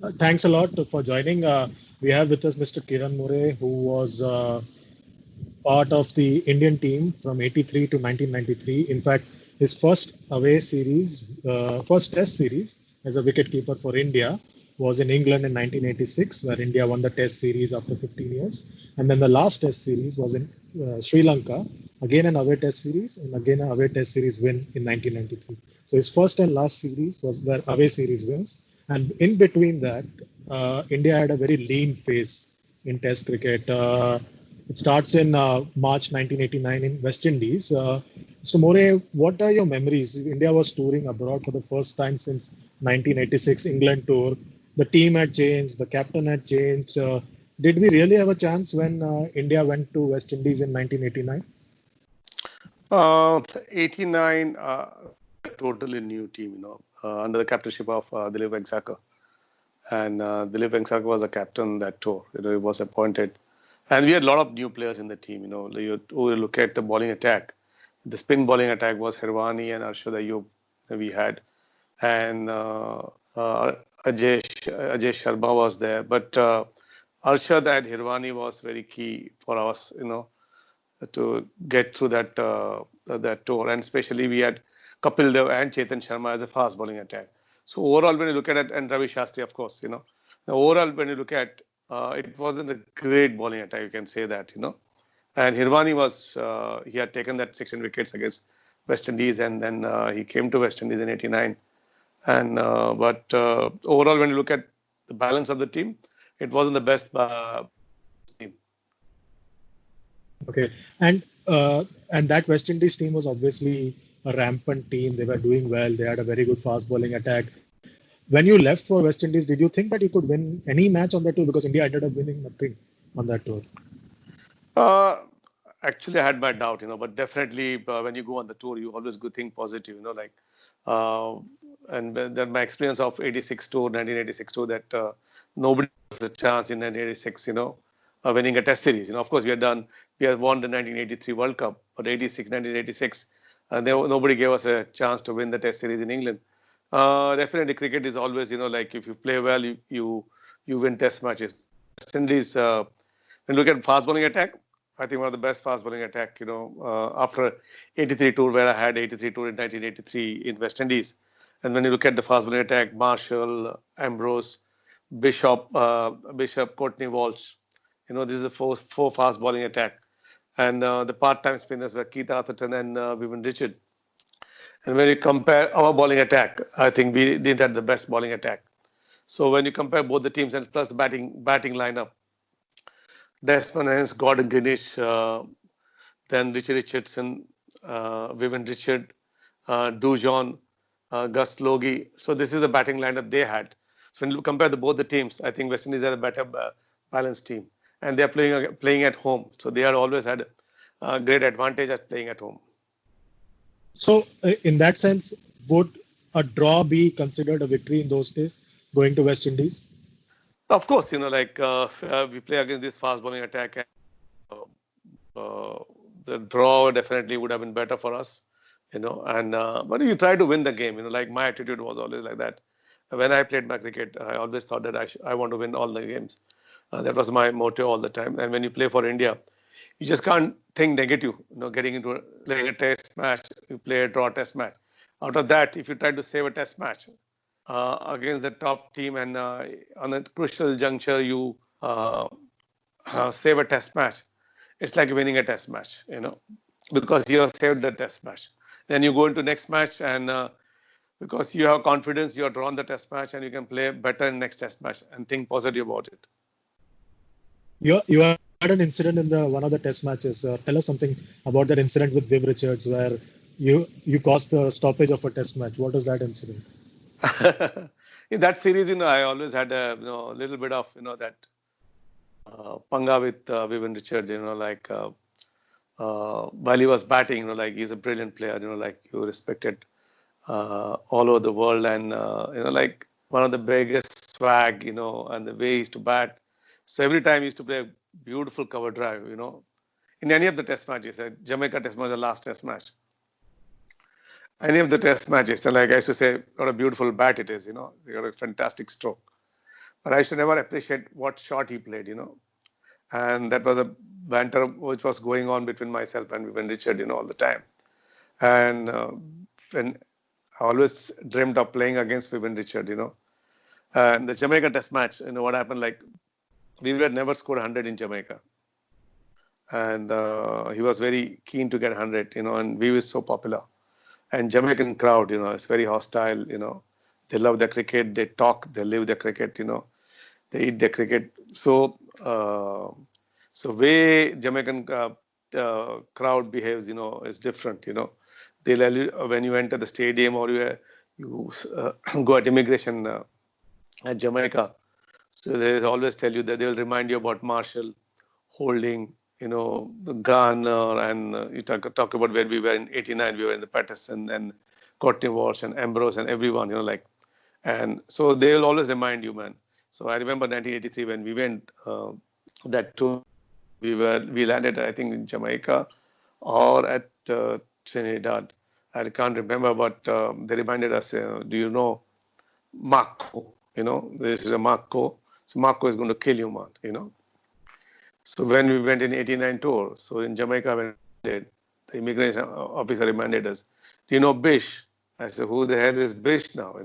Thanks a lot for joining. We have with us Mr. Kiran More, who was part of the Indian team from 83 to 1993. In fact, his first away series, first test series as a wicketkeeper for India was in England in 1986, where India won the test series after 15 years. And then the last test series was in Sri Lanka, again an away test series, and again an away test series win in 1993. So his first and last series was where away series wins. And in between that, India had a very lean phase in test cricket. It starts in March 1989 in West Indies. Mr. More, what are your memories? India was touring abroad for the first time since 1986 England tour. The team had changed, the captain had changed. Did we really have a chance when India went to West Indies in 1989? 89, a totally new team, under the captainship of Dilip Vengsarkar. And Dilip Vengsarkar was the captain that tour. He was appointed. And we had a lot of new players in the team. You look at the bowling attack. The spin bowling attack was Hirwani and Arshad Ayub we had. And Ajay Sharma was there. But Arshad and Hirwani was very key for us, to get through that tour. And especially we had Kapil Dev and Chetan Sharma as a fast bowling attack. So overall, when you look at it, and Ravi Shastri, of course, the overall, when you look at it wasn't a great bowling attack, you can say that, And Hirwani he had taken that 16 wickets against West Indies, and then he came to West Indies in 89. And but overall, when you look at the balance of the team, it wasn't the best team. Okay, and that West Indies team was obviously a rampant team. They were doing well. They had a very good fast bowling attack. When you left for West Indies, did you think that you could win any match on that tour? Because India ended up winning nothing on that tour. Actually, I had my doubt, but definitely when you go on the tour, you always go think positive, and then my experience of 86 tour, 1986 tour, that nobody has a chance in 1986, winning a test series. Of course, we had won the 1983 World Cup, but 1986, and nobody gave us a chance to win the test series in England. Definitely, cricket is always, if you play well, you win test matches. West Indies, when you look at fast bowling attack, I think one of the best fast bowling attack, after 83 tour, where I had 83 tour in 1983 in West Indies. And when you look at the fast bowling attack, Marshall, Ambrose, Bishop, Courtney Walsh, this is the four fast bowling attack. And the part-time spinners were Keith Atherton and Vivian Richard. And when you compare our bowling attack, I think we didn't have the best bowling attack. So when you compare both the teams and plus the batting lineup, Desmond Hens, Gordon Greenwich, then Richie Richardson, Vivian Richard, Dujon, Gus Logie. So this is the batting lineup they had. So when you compare both the teams, I think West Indies had a better balanced team. And they're playing at home. So they had always had a great advantage at playing at home. So in that sense, would a draw be considered a victory in those days, going to West Indies? Of course, we play against this fast bowling attack, and the draw definitely would have been better for us, and but you try to win the game, like my attitude was always like that. When I played my cricket, I always thought that I want to win all the games. That was my motto all the time. And when you play for India, you just can't think negative, getting into playing a test match, you play a draw test match. Out of that, if you try to save a test match, against the top team, and on a crucial juncture you save a test match, it's like winning a test match, because you have saved the test match. Then you go into next match, and because you have confidence, you have drawn the test match, and you can play better in next test match and think positive about it. You had an incident in one of the test matches. Tell us something about that incident with Viv Richards, where you caused the stoppage of a test match. What was that incident? In that series, I always had a little bit of that panga with Vivian Richard. While he was batting, he's a brilliant player. You respected all over the world, and one of the biggest swag. And the way he used to bat. So every time he used to play a beautiful cover drive. In any of the test matches, Jamaica test match, the last test match. Any of the test matches, and like I used to say, what a beautiful bat it is, they got a fantastic stroke. But I should never appreciate what shot he played, And that was a banter which was going on between myself and Vivian Richard, all the time. And when I always dreamed of playing against Vivian Richard, And the Jamaica Test match, what happened, like, we had never scored 100 in Jamaica. And he was very keen to get 100, and we were so popular. And Jamaican crowd, is very hostile, They love their cricket, they talk, they live their cricket, They eat their cricket. So, way Jamaican crowd behaves, is different, They'll, when you enter the stadium or you go at immigration at Jamaica, so they always tell you that they'll remind you about Marshall holding, the gun, and you talk about where we were in '89. We were in the Patterson and Courtney Walsh and Ambrose and everyone, and so they'll always remind you, man. So I remember 1983 when we went that tour. We landed, I think, in Jamaica or at Trinidad. I can't remember, but they reminded us. Do you know Marco? This is a Marco. So Marco is going to kill you, man. So when we went in '89 tour, so in Jamaica, when we did, the immigration officer reminded us, "Do you know Bish?" I said, "Who the hell is Bish now?"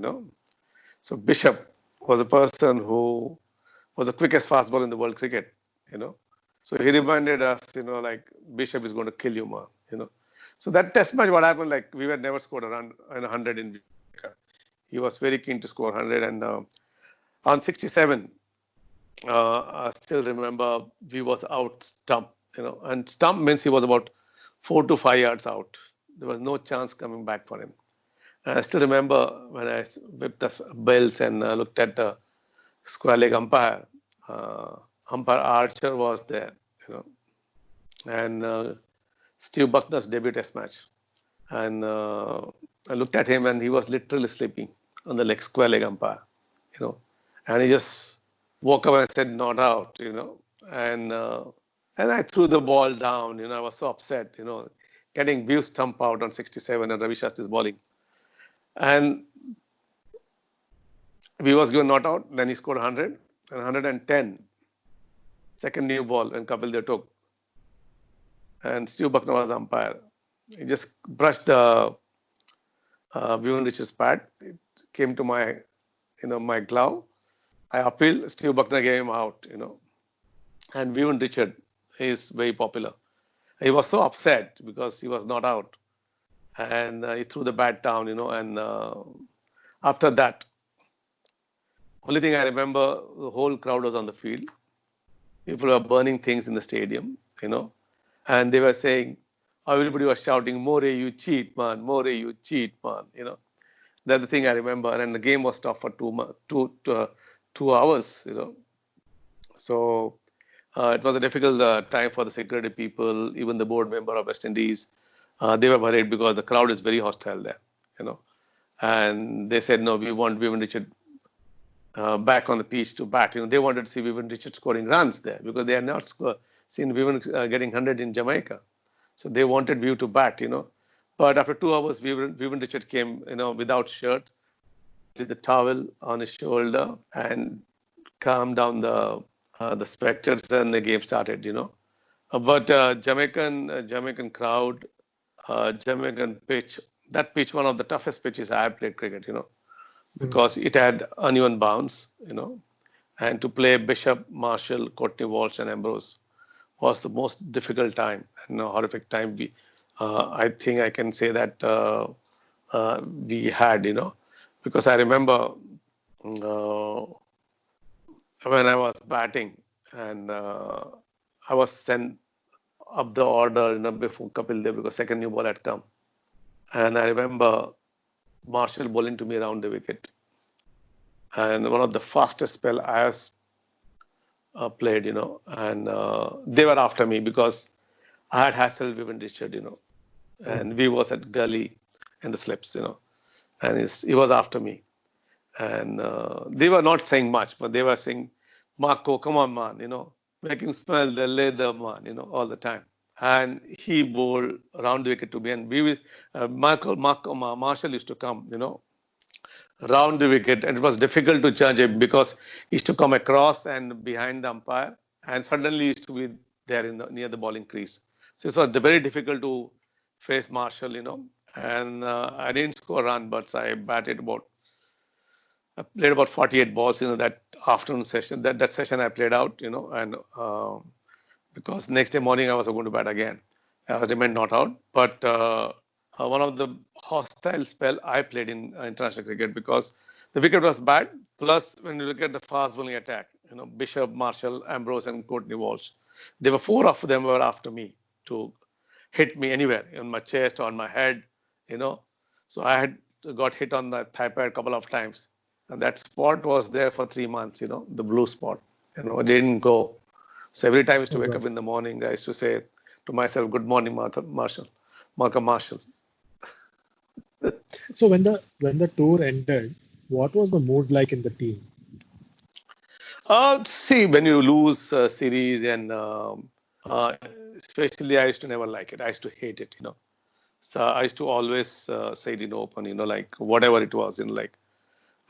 So Bishop was a person who was the quickest fast ball in the world cricket. So he reminded us, like, Bishop is going to kill you, man. So that test match, what happened, like, we had never scored around 100 in Jamaica. He was very keen to score 100, and on 67. I still remember we was out stump, and stump means he was about 4 to 5 yards out. There was no chance coming back for him. And I still remember when I whipped the bells and looked at the square leg umpire. Umpire Archer was there, and Steve Buckner's debut test match. And I looked at him and he was literally sleeping on the square leg umpire, and he just woke up and said, "Not out," and I threw the ball down. I was so upset, getting view stump out on 67 and Ravi Shastri's bowling, and we was given not out. Then he scored 100 and 110. Second new ball when Kapil Dev took, and Steve Buckner was umpire. He just brushed the Vivian Richards pad. It came to my, my glove. I appealed. Steve Buckner gave him out, And Vivian Richard is very popular. He was so upset because he was not out. And he threw the bat down, and after that, only thing I remember, the whole crowd was on the field. People were burning things in the stadium, and they were saying, everybody was shouting, "More, you cheat, man. More, you cheat, man." That's the thing I remember. And the game was tough for 2 hours, So it was a difficult time for the security people, even the board member of West Indies. They were worried because the crowd is very hostile there, And they said, "No, we want Vivian Richard back on the pitch to bat." They wanted to see Vivian Richard scoring runs there because they had not seen Vivian getting 100 in Jamaica. So they wanted Viv to bat, But after 2 hours, Vivian Richard came, without shirt, with the towel on his shoulder, and calmed down the spectators, and the game started, But Jamaican crowd, Jamaican pitch, that pitch, one of the toughest pitches I have played cricket, because it had uneven bounce, and to play Bishop, Marshall, Courtney Walsh, and Ambrose was the most difficult time and a horrific time. I think I can say that we had, because I remember when I was batting and I was sent up the order, before Kapil Dev because second new ball had come, and I remember Marshall bowling to me around the wicket, and one of the fastest spell I have played, and they were after me because I had hassled Vivian Richard, and we was at gully in the slips, and he was after me. And they were not saying much, but they were saying, "Marco, come on, man, make him smell the leather, man, all the time." And he bowled around the wicket to me, and Marshall used to come, round the wicket, and it was difficult to judge it because he used to come across and behind the umpire, and suddenly he used to be there near the bowling crease. So it was very difficult to face Marshall, And I didn't score a run, but I played about 48 balls in that afternoon session. That session I played out, and because next day morning I was going to bat again. I remained not out, but one of the hostile spell I played in international cricket because the wicket was bad. Plus, when you look at the fast bowling attack, Bishop, Marshall, Ambrose, and Courtney Walsh, there were four of them were after me to hit me anywhere in my chest or on my head, So I had got hit on the thigh pad a couple of times, and that spot was there for 3 months, the blue spot, it didn't go. So every time I used to wake up in the morning, I used to say to myself, "Good morning, Malcolm Marshall." So when the tour ended, what was the mood like in the team? See, when you lose a series and especially I used to never like it. I used to hate it, So I used to always say it in open, like whatever it was, like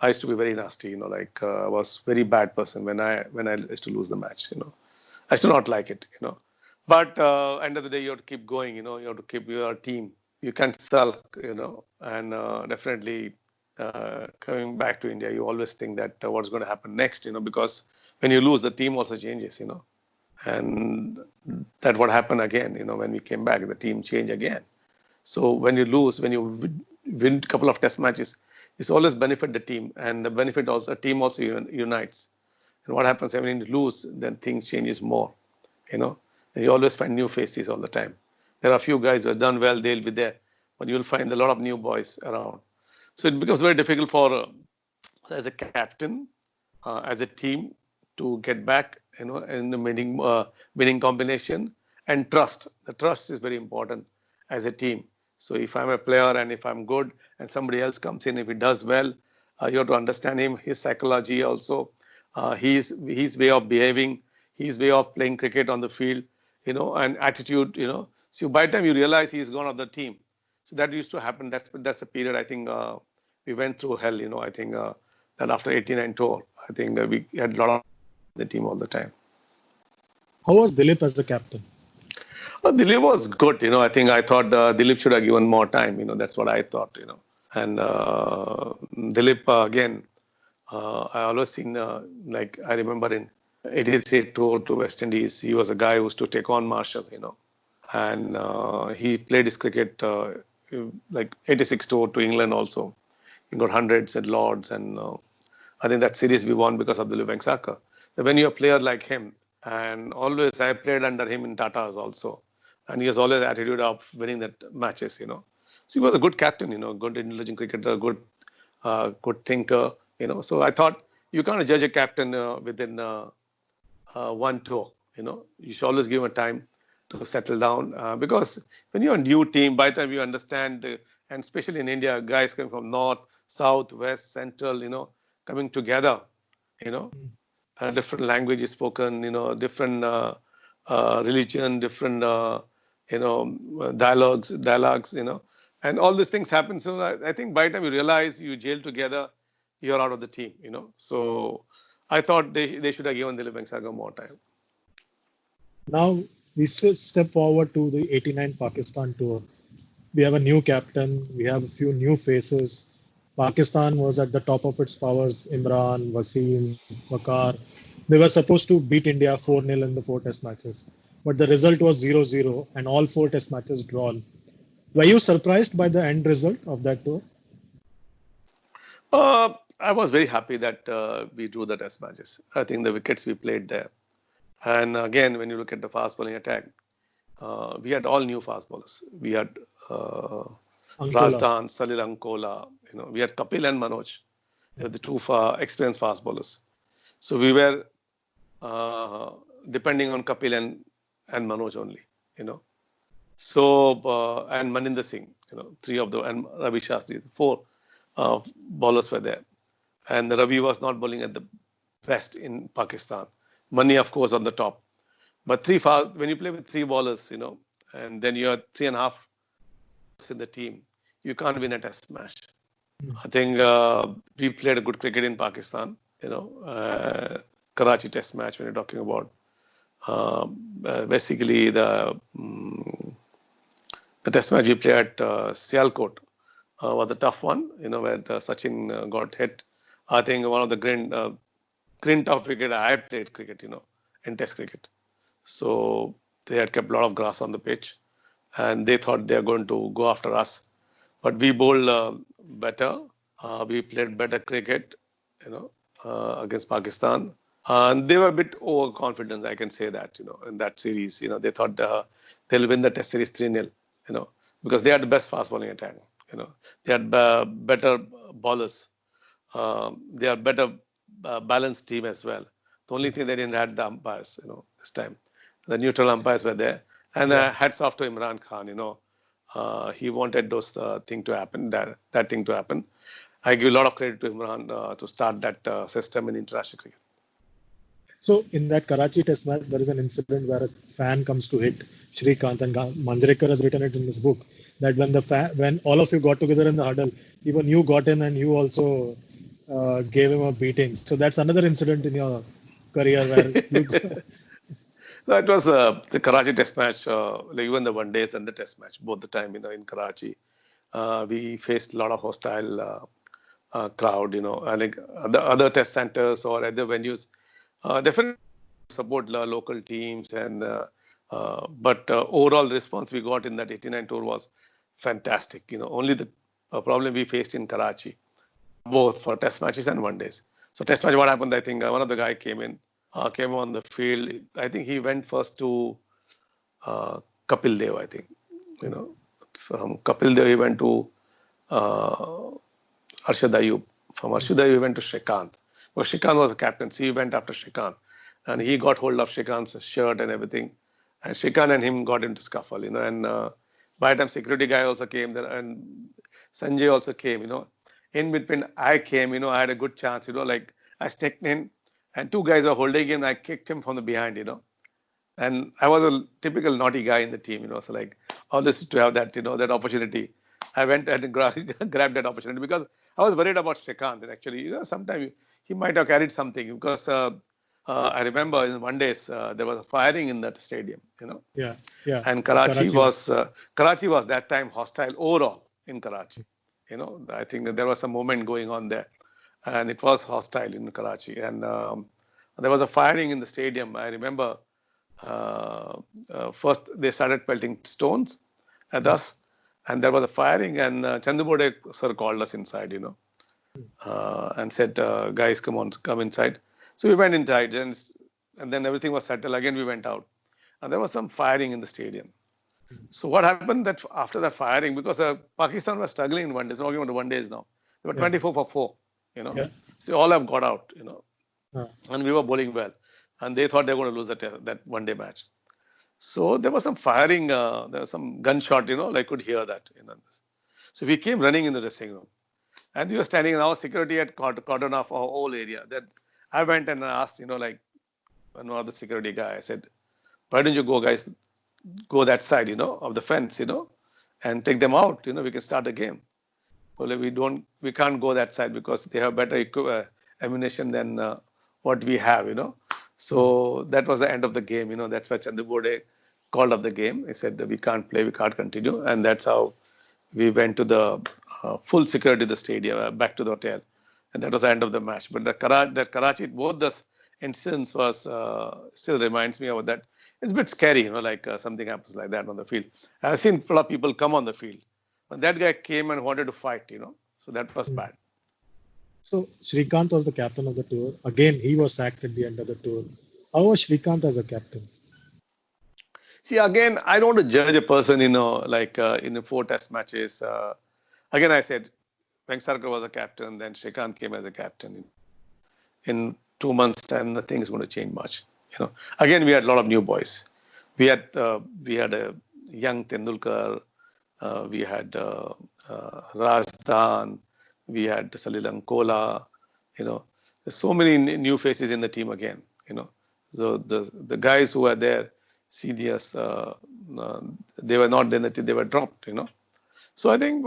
I used to be very nasty, I was very bad person when I used to lose the match, I used to not like it, But end of the day, you have to keep going, you have to keep your team. You can't sulk, and definitely coming back to India, you always think that what's going to happen next, because when you lose, the team also changes, and that what happened again, when we came back, the team changed again. So when you lose, when you win a couple of test matches, it's always benefit the team, and the benefit also, a team also unites. And what happens when you lose, then things changes more, and you always find new faces all the time. There are a few guys who have done well, they'll be there, but you'll find a lot of new boys around. So it becomes very difficult for, as a captain, as a team, to get back, in the winning combination, and trust. The trust is very important as a team. So if I'm a player and if I'm good and somebody else comes in, if he does well, you have to understand him, his psychology also, his way of behaving, his way of playing cricket on the field, and attitude, So by the time you realize he's gone off the team, so that used to happen. That's a period I think we went through hell. I think that after 89 tour, I think we had a lot of the team all the time. How was Dilip as the captain? Dilip was good. I thought Dilip should have given more time. That's what I thought. And Dilip again, I always seen like I remember in '83 tour to West Indies, he was a guy who used to take on Marshall. And he played his cricket like '86 tour to England also. He got hundreds at Lords, and I think that series we won because of Dilip Vengsarkar. When you're a player like him, and always I played under him in Tatas also, and he has always attitude of winning that matches, So he was a good captain, good intelligent cricketer, good thinker, So I thought you can't judge a captain within one tour, You should always give him a time to settle down because when you're a new team, by the time you understand, and especially in India, guys coming from north, south, west, central, coming together, different languages spoken, different religion, different, dialogues, and all these things happen. So I think by the time you realize you jail together, you're out of the team, So I thought they should have given Dilip Vengsarkar more time. Now we step forward to the '89 Pakistan tour. We have a new captain. We have a few new faces. Pakistan was at the top of its powers. Imran, Wasim, Waqar. They were supposed to beat India 4-0 in the 4 test matches. But the result was 0-0 and all 4 test matches drawn. Were you surprised by the end result of that tour? I was very happy that we drew the test matches. I think the wickets we played there. And again, when you look at the fast bowling attack, we had all new fast bowlers. We had Razdan, Salil Ankola, we had Kapil and Manoj. They were the two experienced fast bowlers. So we were depending on Kapil and Manoj only, So, and Maninder Singh, 3 of them, and Ravi Shastri, 4 bowlers were there. And Ravi was not bowling at the best in Pakistan. Mani, of course, on the top. But when you play with 3 bowlers, and then you have 3.5 in the team, you can't win a test match. I think we played a good cricket in Pakistan. Karachi Test match when you're talking about. Basically, the Test match we played at Sialkot was a tough one. Where Sachin got hit. I think one of the green tough cricket I played cricket. In Test cricket. So they had kept a lot of grass on the pitch, and they thought they are going to go after us. But we bowled better. We played better cricket, against Pakistan. And they were a bit overconfident, I can say that, in that series. They thought they'll win the Test series 3-0, because they had the best fast bowling attack. They had better bowlers. They are better balanced team as well. The only thing they didn't have the umpires, this time. The neutral umpires were there. And hats off to Imran Khan, he wanted those thing to happen, that thing to happen. I give a lot of credit to Imran to start that system in international cricket. So in that Karachi Test match, there is an incident where a fan comes to hit Shrikant, and Manjrekar has written it in his book that when all of you got together in the huddle, even you got in and you also gave him a beating. So that's another incident in your career where you. That was the Karachi Test match, even the one days and the Test match, both the time, in Karachi. We faced a lot of hostile crowd, like the other test centers or other venues. Definitely support local teams, but overall response we got in that 89 tour was fantastic. Only the problem we faced in Karachi, both for test matches and one days. So test match, what happened? I think one of the guy came on the field. I think he went first to Kapil Dev. I think from Kapil Dev he went to Arshad Ayub. From Arshad Ayub he went to Shrikant. Well, Shrikant was the captain, so he went after Shrikant. And he got hold of Shrikant's shirt and everything. And Shrikant and him got into scuffle, and by the time security guy also came there, and Sanjay also came, In between, I came, I had a good chance, like I stepped in, and two guys were holding him, I kicked him from the behind, And I was a typical naughty guy in the team, so like always to have that, that opportunity. I went and grabbed that opportunity because I was worried about Shrikant. And actually, sometimes he might have carried something because I remember in one days there was a firing in that stadium, Yeah. And Karachi was that time hostile overall in Karachi. I think that there was some movement going on there, and it was hostile in Karachi. And there was a firing in the stadium. I remember first they started pelting stones at us. And there was a firing, and Chandrabode sir called us inside, and said, guys, come inside. So we went inside, and then everything was settled. Again, we went out. And there was some firing in the stadium. So what happened that after that firing, because Pakistan was struggling in one day, it's not even 1 days now. They were 24 for 4, So all have got out, and we were bowling well. And they thought they were going to lose that one-day match. So there was some firing, there was some gunshot, I could hear that. So we came running in the dressing room. And we were standing, and our security had cordoned off our whole area. Then I went and asked, like one of the security guy, I said, why don't you guys, go that side, of the fence, and take them out, we can start the game. Well, we can't go that side because they have better ammunition than what we have, So that was the end of the game. That's why Chandrabode called up the game. He said, we can't play, we can't continue. And that's how we went to the full security of the stadium, back to the hotel. And that was the end of the match. But that Karachi, both the incidents was, still reminds me of that. It's a bit scary, like something happens like that on the field. I've seen a lot of people come on the field. But that guy came and wanted to fight, So that was bad. So Shrikant was the captain of the tour. Again, he was sacked at the end of the tour. How was Shrikant as a captain? See, again, I don't want to judge a person, like in the 4 test matches. Again, I said, Venkateswarlu was a captain, then Shrikant came as a captain. In 2 months' time, nothing is going to change much. Again, we had a lot of new boys. We had a young Tendulkar. We had Rajdhan. We had Salil Ankola, There's so many new faces in the team again, So the guys who were there, seniors, they were not in the team, they were dropped, So I think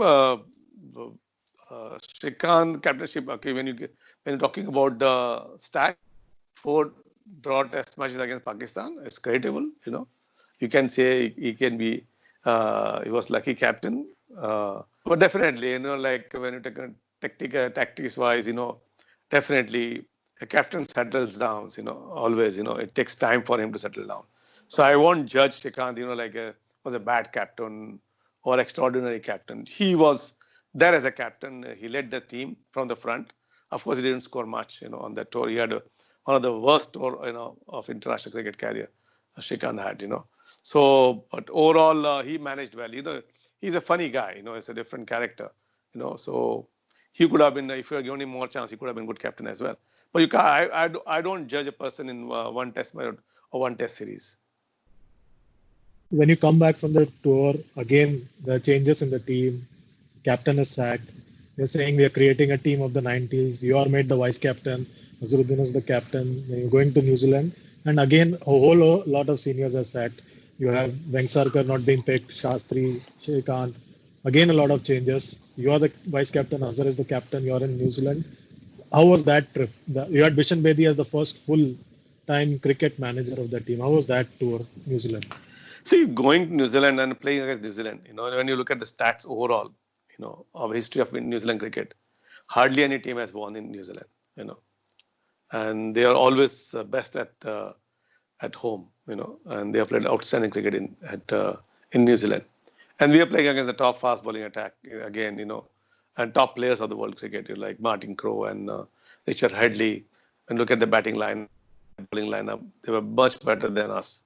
Shrikant captainship. Okay, when you're talking about the stat, 4 draw test matches against Pakistan, it's credible. You can say he can be. He was lucky captain. But definitely, like when you take tactics wise, definitely a captain settles down. Always, it takes time for him to settle down. So I won't judge Shrikant, like was a bad captain or extraordinary captain. He was there as a captain. He led the team from the front. Of course, he didn't score much, on that tour. He had one of the worst tour, of international cricket career Shrikant had. So, but overall, he managed well. He's a funny guy. He's a different character. So he could have been, if you had given him more chance, he could have been good captain as well. But you can't. I don't judge a person in one test match or one test series. When you come back from the tour, again, the changes in the team, captain is sacked. They're saying we are creating a team of the 90s. You are made the vice captain. Azharuddin is the captain. Then you're going to New Zealand. And again, a whole lot of seniors are sacked. You have Vengsarkar not being picked, Shastri, Shrikant. Again, a lot of changes. You are the vice captain. Azhar is the captain. You are in New Zealand. How was that trip? You had Bishan Bedi as the first full-time cricket manager of the team. How was that tour, New Zealand? See, going to New Zealand and playing against New Zealand, when you look at the stats overall, of history of New Zealand cricket, hardly any team has won in New Zealand, and they are always best at home, and they have played outstanding cricket in New Zealand. And we are playing against the top fast bowling attack again, and top players of the world cricket, like Martin Crowe and Richard Headley. And look at the batting line, bowling lineup, they were much better than us,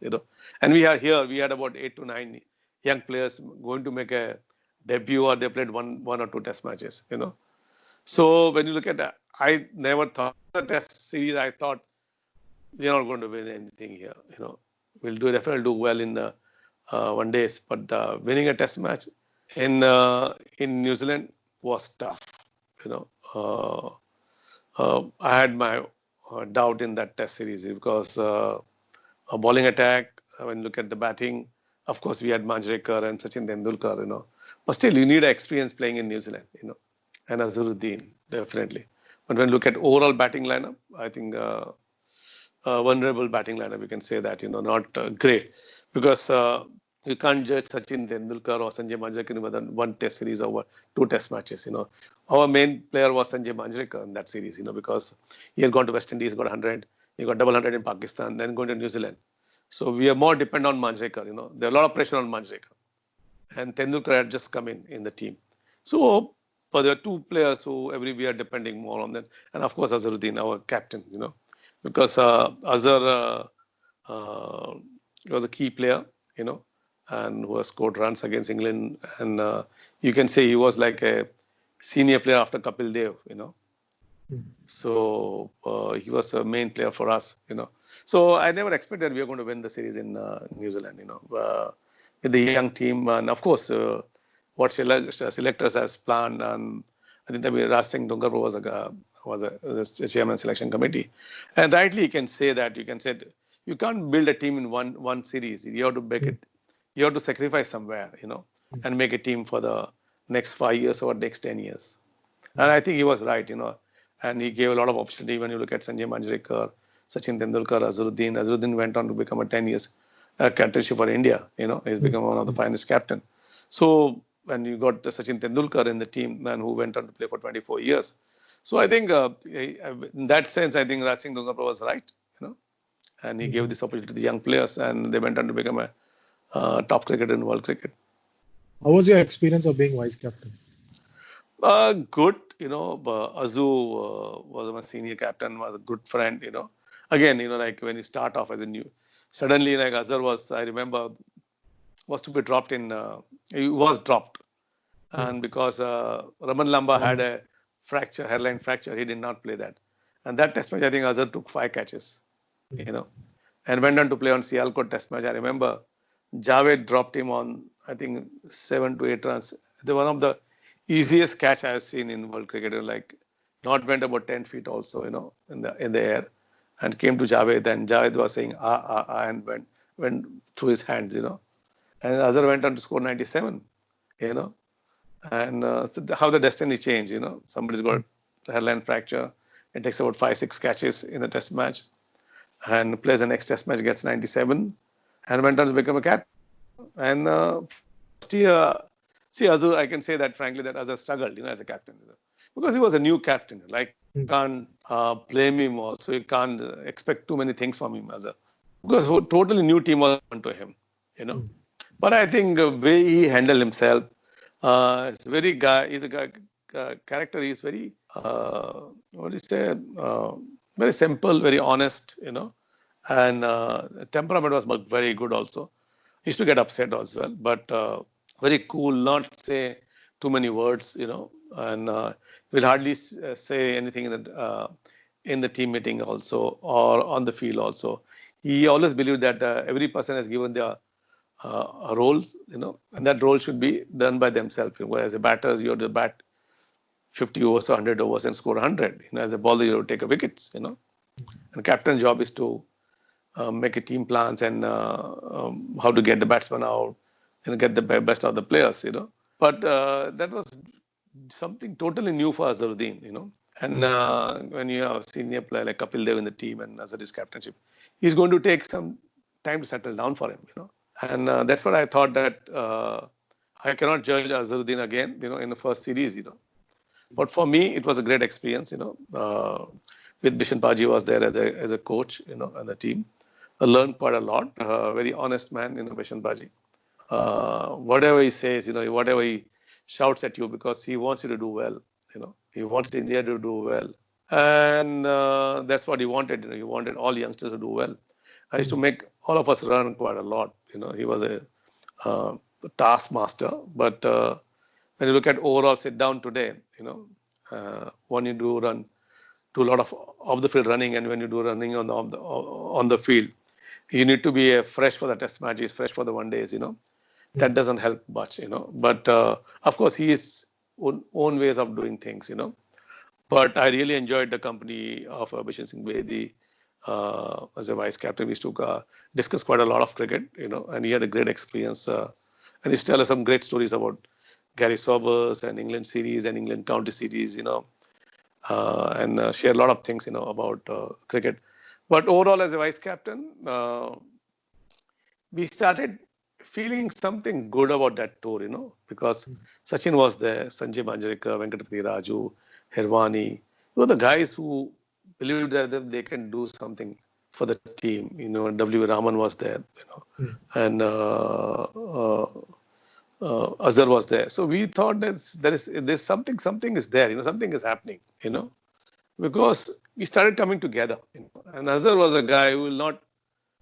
And we had about 8 to 9 young players going to make a debut, or they played one or two test matches, So when you look at that, I never thought the test series. I thought we're not going to win anything here. We'll definitely do well in the one days, but winning a test match in New Zealand was tough. I had my doubt in that test series because a bowling attack. When you look at the batting, of course we had Manjrekar and Sachin Tendulkar. But still, you need experience playing in New Zealand. And Azharuddin definitely. But when you look at overall batting lineup, I think vulnerable batting lineup. You can say that not great because you can't judge Sachin Tendulkar or Sanjay Manjrekar within one test series or 2 test matches. Our main player was Sanjay Manjrekar in that series. Because he had gone to West Indies, got 100, he got double 100 in Pakistan, then going to New Zealand. So we are more dependent on Manjrekar. There are a lot of pressure on Manjrekar, and Tendulkar had just come in the team. So but there are 2 players who we are depending more on them, and of course Azharuddin, our captain. Because Azhar was a key player. And who has scored runs against England. And you can say he was like a senior player after Kapil Dev, So he was a main player for us, So I never expected we were going to win the series in New Zealand, with the young team. And of course, what selectors has planned. And I think that Raj Singh Dungarpur was a chairman selection committee. And rightly you can say that, you can't build a team in one series. You have to make it. You have to sacrifice somewhere, and make a team for the next 5 years or next 10 years. And I think he was right, and he gave a lot of opportunity. When you look at Sanjay Manjrekar, Sachin Tendulkar, Azharuddin went on to become a 10 years captainship for India. He's become one of the finest captain. So when you got Sachin Tendulkar in the team, and who went on to play for 24 years. So I think in that sense, I think Raj Singh Dungarpur was right, and he gave this opportunity to the young players, and they went on to become a top cricketer in world cricket. How was your experience of being vice captain? Good, Azu was my senior captain, was a good friend, Again, like when you start off as a new, suddenly like Azhar was, I remember, was to be dropped he was dropped. And because Raman Lamba had a hairline fracture, he did not play that. And that test match, I think Azhar took 5 catches, and went on to play on Sialkot test match. I remember Javed dropped him on, I think, 7 to 8 runs. They were one of the easiest catch I have seen in world cricket. Like, not went about 10 feet also, in the air, and came to Javed. And Javed was saying and went through his hands, And Azhar went on to score 97, And how the destiny changed, somebody's got a hairline fracture. It takes about 5, 6 catches in the test match and plays the next test match, gets 97 and went on to become a captain. And for the first year, see, Azhar, I can say that frankly, that Azhar struggled, as a captain, because he was a new captain. Like, you can't blame him also. You can't expect too many things from him, Azhar, because a totally new team was on to him. But I think the way he handled himself, it's very guy. He's a guy character. He's very what do you say? Very simple, very honest. And temperament was very good also. He used to get upset as well, but very cool. Not say too many words. And will hardly say anything in the team meeting also or on the field also. He always believed that every person has given their roles, and that role should be done by themselves. As a batter, you have to bat 50 overs or 100 overs and score 100. As a bowler, you have to take a wickets. And captain's job is to make a team plans and how to get the batsman out and get the best of the players. But that was something totally new for Azharuddin. And when you have a senior player like Kapil Dev in the team and Azhar's captainship, he's going to take some time to settle down for him. And that's what I thought, that I cannot judge Azharuddin again, in the first series, But for me, it was a great experience, with Bishan Paji was there as a coach, and the team. I learned quite a lot. Very honest man, Bishan Paji. Whatever he says, whatever he shouts at you, because he wants you to do well, He wants India to do well. And that's what he wanted, He wanted all youngsters to do well. I used to make all of us run quite a lot. He was a taskmaster. But when you look at overall sit down today, when you do run, do a lot of the field running, and when you do running on the field, you need to be fresh for the test matches, fresh for the one days. That doesn't help much. But of course, he is own ways of doing things. But I really enjoyed the company of Bishan Singh Bedi. As a vice captain, we used to discuss quite a lot of cricket, and he had a great experience. And he used to tell us some great stories about Gary Sobers and England series and England county series, and share a lot of things, about cricket. But overall, as a vice captain, we started feeling something good about that tour, because Sachin was there, Sanjay Manjrekar, Venkatapati Raju, Hirvani. Were the guys who believed that they can do something for the team. W. Raman was there, and Azhar was there. So we thought that there's something is there, something is happening, because we started coming together. And Azhar was a guy who will not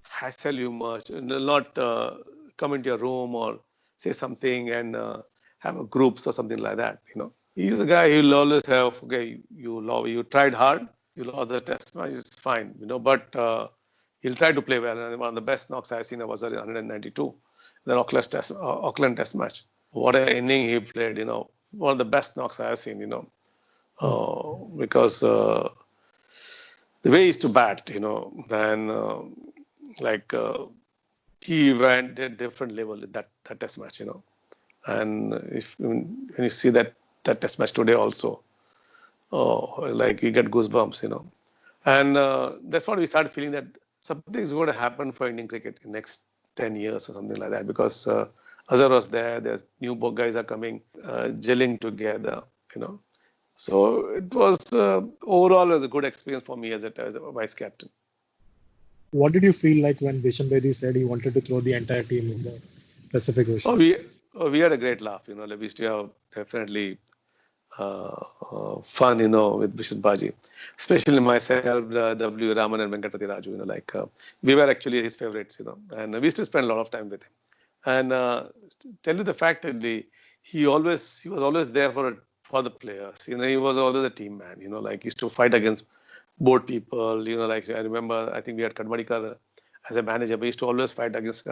hassle you much, and will not come into your room or say something and have a groups or something like that. He's a guy who will always have, okay, you tried hard, you lost the test match, it's fine, but he'll try to play well. And one of the best knocks I've seen was 192, the Auckland test match. What an inning he played, one of the best knocks I've seen, because the way he used to bat, then he went at a different level at that test match, And when you see that test match today also, you get goosebumps, And that's what we started feeling, that something is going to happen for Indian cricket in the next 10 years or something like that, because Azhar was there, there's new guys are coming, gelling together, So it was overall was a good experience for me as a vice captain. What did you feel like when Bishan Bedi said he wanted to throw the entire team in the Pacific Ocean? We had a great laugh, We used to have definitely fun, with Bishan Baji, especially myself, W. Raman and Venkatapati Raju, we were actually his favorites, and we used to spend a lot of time with him. And tell you the fact that he was always there for the players, he was always a team man, he used to fight against board people, I remember, I think we had Karmadikar as a manager, we used to always fight with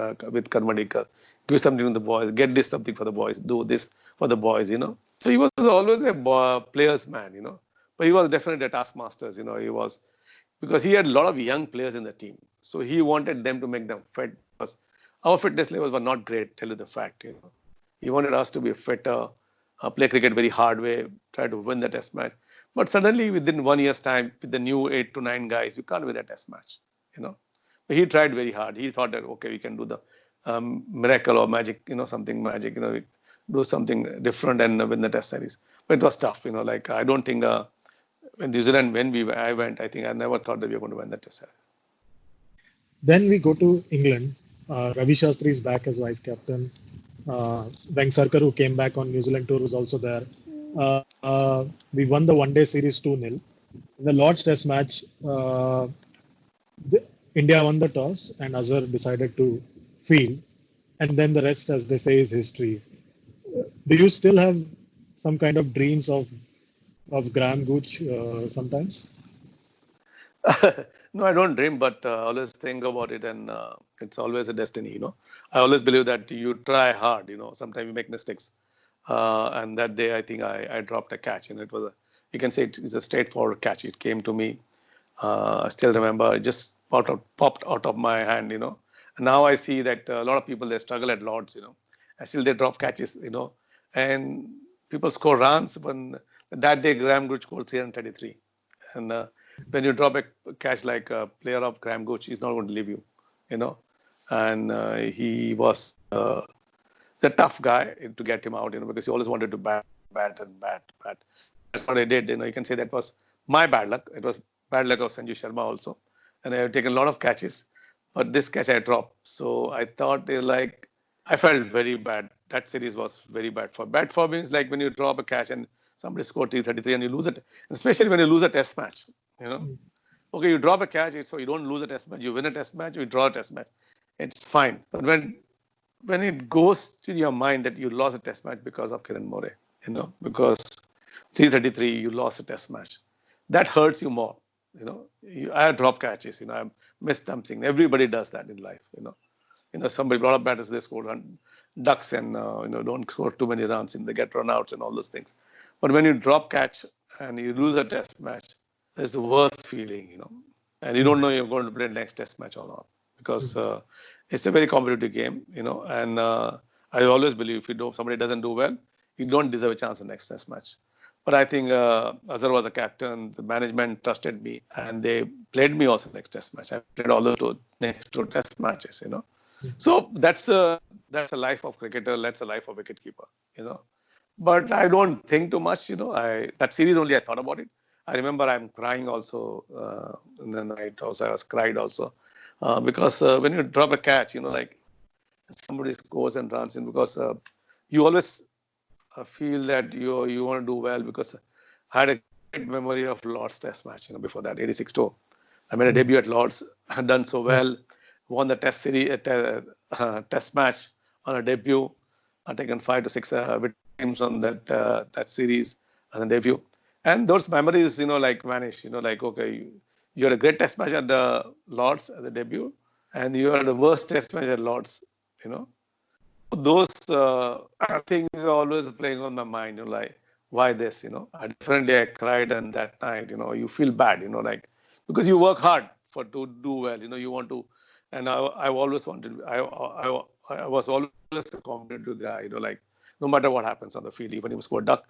Karmadikar, give something to the boys, get this something for the boys, do this for the boys, So he was always a player's man, But he was definitely a taskmaster, he was, because he had a lot of young players in the team. So he wanted them to make them fit, because our fitness levels were not great, tell you the fact, He wanted us to be fitter, play cricket very hard way, try to win the test match. But suddenly within 1 year's time, with the new 8 to 9 guys, you can't win a test match, you know. But he tried very hard. He thought that, okay, we can do the miracle or magic, something magic, do something different and win the test series. But it was tough, like I don't think in New Zealand, I went, I think I never thought that we were going to win the test series. Then we go to England. Ravi Shastri is back as vice captain. Vengsarkar, who came back on New Zealand tour, was also there. We won the one-day series 2-0. In the Lord's Test match, India won the toss and Azhar decided to field. And then the rest, as they say, is history. Do you still have some kind of dreams of Graham Gooch sometimes? No, I don't dream, but I always think about it, and it's always a destiny. I always believe that you try hard. Sometimes you make mistakes, and that day I think I dropped a catch, and it was you can say it's a straightforward catch. It came to me. I still remember it just popped out of my hand. And now I see that a lot of people, they struggle at Lords. And still they drop catches. And people score runs. But that day Graham Gooch scored 333, and when you drop a catch like a player of Graham Gooch, he's not going to leave you, And he was the tough guy to get him out, because he always wanted to bat. That's what I did. You can say that was my bad luck. It was bad luck of Sanju Sharma also. And I have taken a lot of catches, but this catch I dropped. So I thought I felt very bad. That series was very bad for. Bad for means like when you drop a catch and somebody scored 333 and you lose it, and especially when you lose a test match. Okay, you drop a catch, so you don't lose a test match. You win a test match, you draw a test match. It's fine. But when it goes to your mind that you lost a test match because of Kiran More, because 333, you lost a test match, that hurts you more. I drop catches. I missed something. Everybody does that in life. Somebody, a lot of batters, they score ducks and don't score too many runs and they get run outs and all those things. But when you drop catch and you lose a test match, it's the worst feeling, and you don't know you're going to play next test match or not, because it's a very competitive game, and I always believe if somebody doesn't do well, you don't deserve a chance in the next test match. But I think Azhar was a captain, the management trusted me, and they played me also next test match. I played all the next two test matches, So that's a life of cricketer, that's a life of wicketkeeper, But I don't think too much, that series only I thought about it. I remember I'm crying also in the night. Also, I was cried also because when you drop a catch, like somebody scores and runs in, because you always feel that you want to do well, because I had a great memory of Lord's Test match. Before that, 86-2, I made a debut at Lord's, had done so well, won the Test series, Test match on a debut, I'd taken 5 to 6 victories on that series on the debut. And those memories, vanish. Okay, you had a great test match at the Lords as a debut, and you had the worst test match at Lords. Those things are always playing on my mind. Why this? I cried, and that night, you feel bad. Because you work hard to do well. You want to, and I've always wanted. I was always a competitive guy. No matter what happens on the field, even if you score a duck,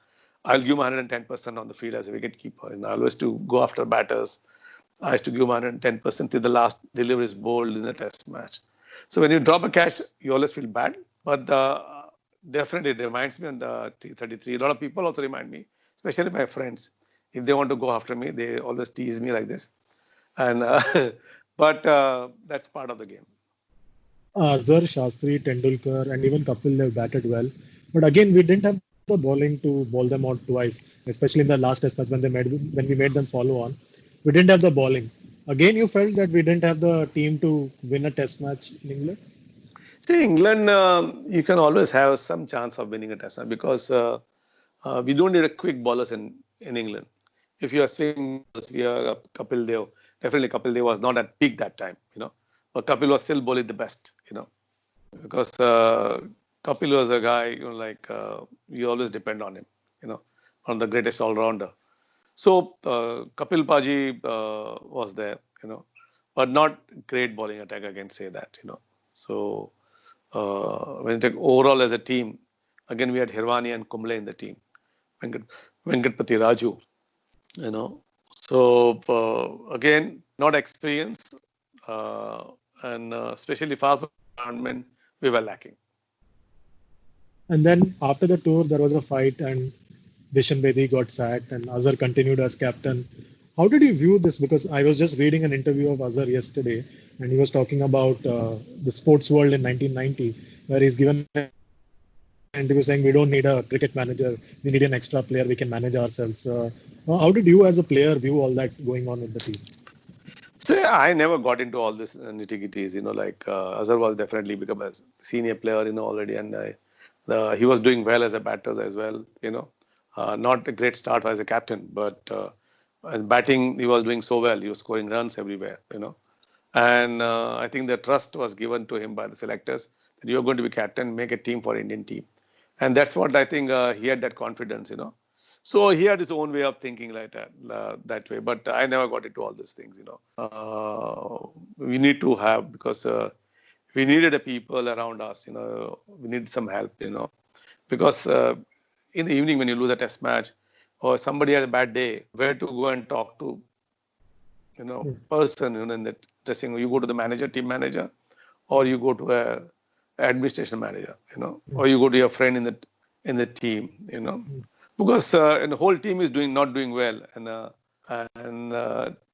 I'll give my 110% on the field as a wicketkeeper. And I always to go after batters. I used to give my 110% till the last delivery is bowled in a test match. So when you drop a catch, you always feel bad. But definitely it reminds me on the T33. A lot of people also remind me, especially my friends. If they want to go after me, they always tease me like this. And but that's part of the game. Azhar, Shastri, Tendulkar, and even Kapil, they've batted well. But again, we didn't have the bowling to bowl them out twice, especially in the last test match when we made them follow on. We didn't have the bowling. Again, you felt that we didn't have the team to win a test match in England? See, England, you can always have some chance of winning a test match, because we don't need a quick bowlers in England. If you are swinging, we are Kapil Dev. Definitely Kapil Dev was not at peak that time, but Kapil was still bowling the best, because Kapil was a guy, you always depend on him, on the greatest all-rounder. So Kapil Paji was there, but not great bowling attack, I can say that, So when you take overall as a team, Again, we had Hirvani and Kumble in the team. Venkatpati Raju, you know. So again, not experience, and especially fast environment, we were lacking. And then after the tour, there was a fight, and Vishen Bedi got sacked, and Azhar continued as captain. How did you view this? Because I was just reading an interview of Azhar yesterday, and he was talking about the sports world in 1990, where he's given an interview saying we don't need a cricket manager, we need an extra player, we can manage ourselves. How did you, as a player, view all that going on with the team? So I never got into all this nitty-gritties, you know, like Azhar was definitely become a senior player, you know, already, and he was doing well as a batter as well, you know. Not a great start as a captain, but as batting, he was doing so well. He was scoring runs everywhere, you know. And I think the trust was given to him by the selectors that you're going to be captain, make a team for Indian team. And that's what I think he had that confidence, you know. So he had his own way of thinking like that way. But I never got into all these things, you know. We need to have, because we needed a people around us, you know. We need some help, you know. Because in the evening when you lose a test match or somebody had a bad day, where to go and talk to, you know, person, you know, in the dressing room. You go to the manager, team manager, or you go to a administration manager, you know, or you go to your friend in the team, you know, because and the whole team is not doing well, and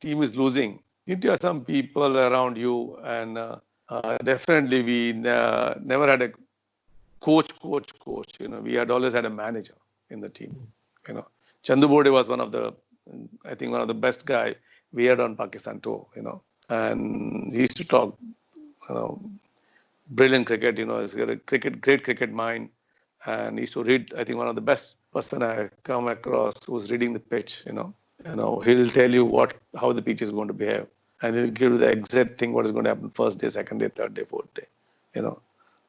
team is losing. You need to have some people around you, and definitely we never had a coach. You know, we had always had a manager in the team. You know, Chandu Bode was one of the best guy we had on Pakistan tour. You know, and he used to talk, you know, brilliant cricket. You know, he's got a great cricket mind, and he used to read. I think one of the best person I come across who's reading the pitch. You know, he'll tell you how the pitch is going to behave, and he'll give you the exact thing what is going to happen first day, second day, third day, fourth day. You know.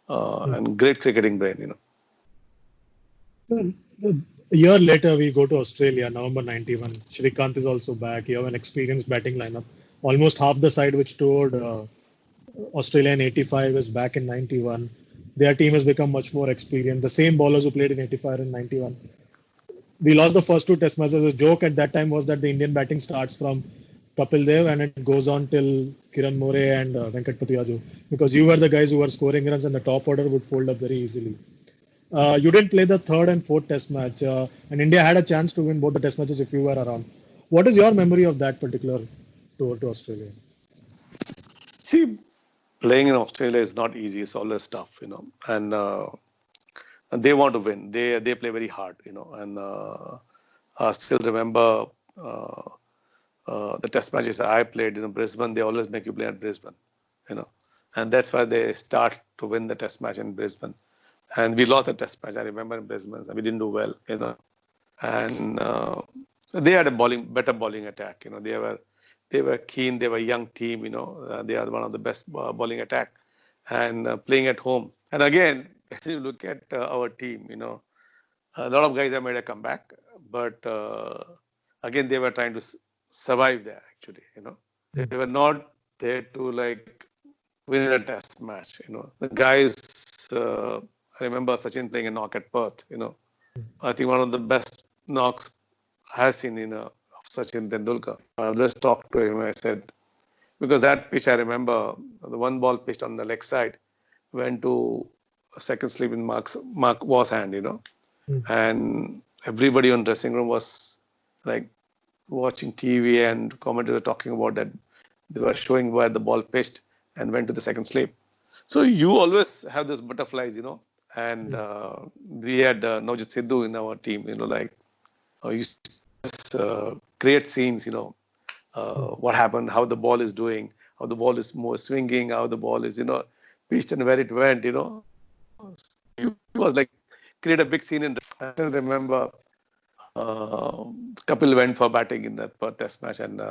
And great cricketing brain, you know. Well, a year later, we go to Australia, November 91. Shrikant is also back. You have an experienced batting lineup. Almost half the side which toured Australia in 85 is back in 91. Their team has become much more experienced. The same bowlers who played in 85 and 91. We lost the first two test matches. The joke at that time was that the Indian batting starts from Kapil Dev and it goes on till Kiran More and Venkatpati Raju, because you were the guys who were scoring runs and the top order would fold up very easily. You didn't play the third and fourth test match, and India had a chance to win both the test matches if you were around. What is your memory of that particular tour to Australia? See, playing in Australia is not easy. It's always tough, you know, and they want to win. They play very hard, you know, and I still remember the test matches I played in Brisbane. They always make you play at Brisbane, you know, and that's why they start to win the test match in Brisbane. And we lost the test match. I remember in Brisbane, we didn't do well, you know, and they had a better bowling attack, you know. They were keen. They were a young team, you know. They are one of the best bowling attack, and playing at home. And again, if you look at our team, you know, a lot of guys have made a comeback, but again, they were trying to survive there. Actually, you know, they were not there to like win a test match. You know, the guys. I remember Sachin playing a knock at Perth. You know, I think one of the best knocks I have seen in of Sachin Tendulkar. I just talked to him. I said, because that pitch I remember, the one ball pitched on the leg side went to a second slip in Mark Waugh's hand. You know, and everybody on dressing room was like watching TV and commentators talking about that. They were showing where the ball pitched and went to the second slip. So you always have those butterflies, you know. And we had Navjot Sidhu in our team, you know, like used to create scenes, you know, what happened, how the ball is doing, how the ball is more swinging, how the ball is, you know, pitched and where it went, you know. It was like create a big scene. I still remember Kapil went for batting in that test match, and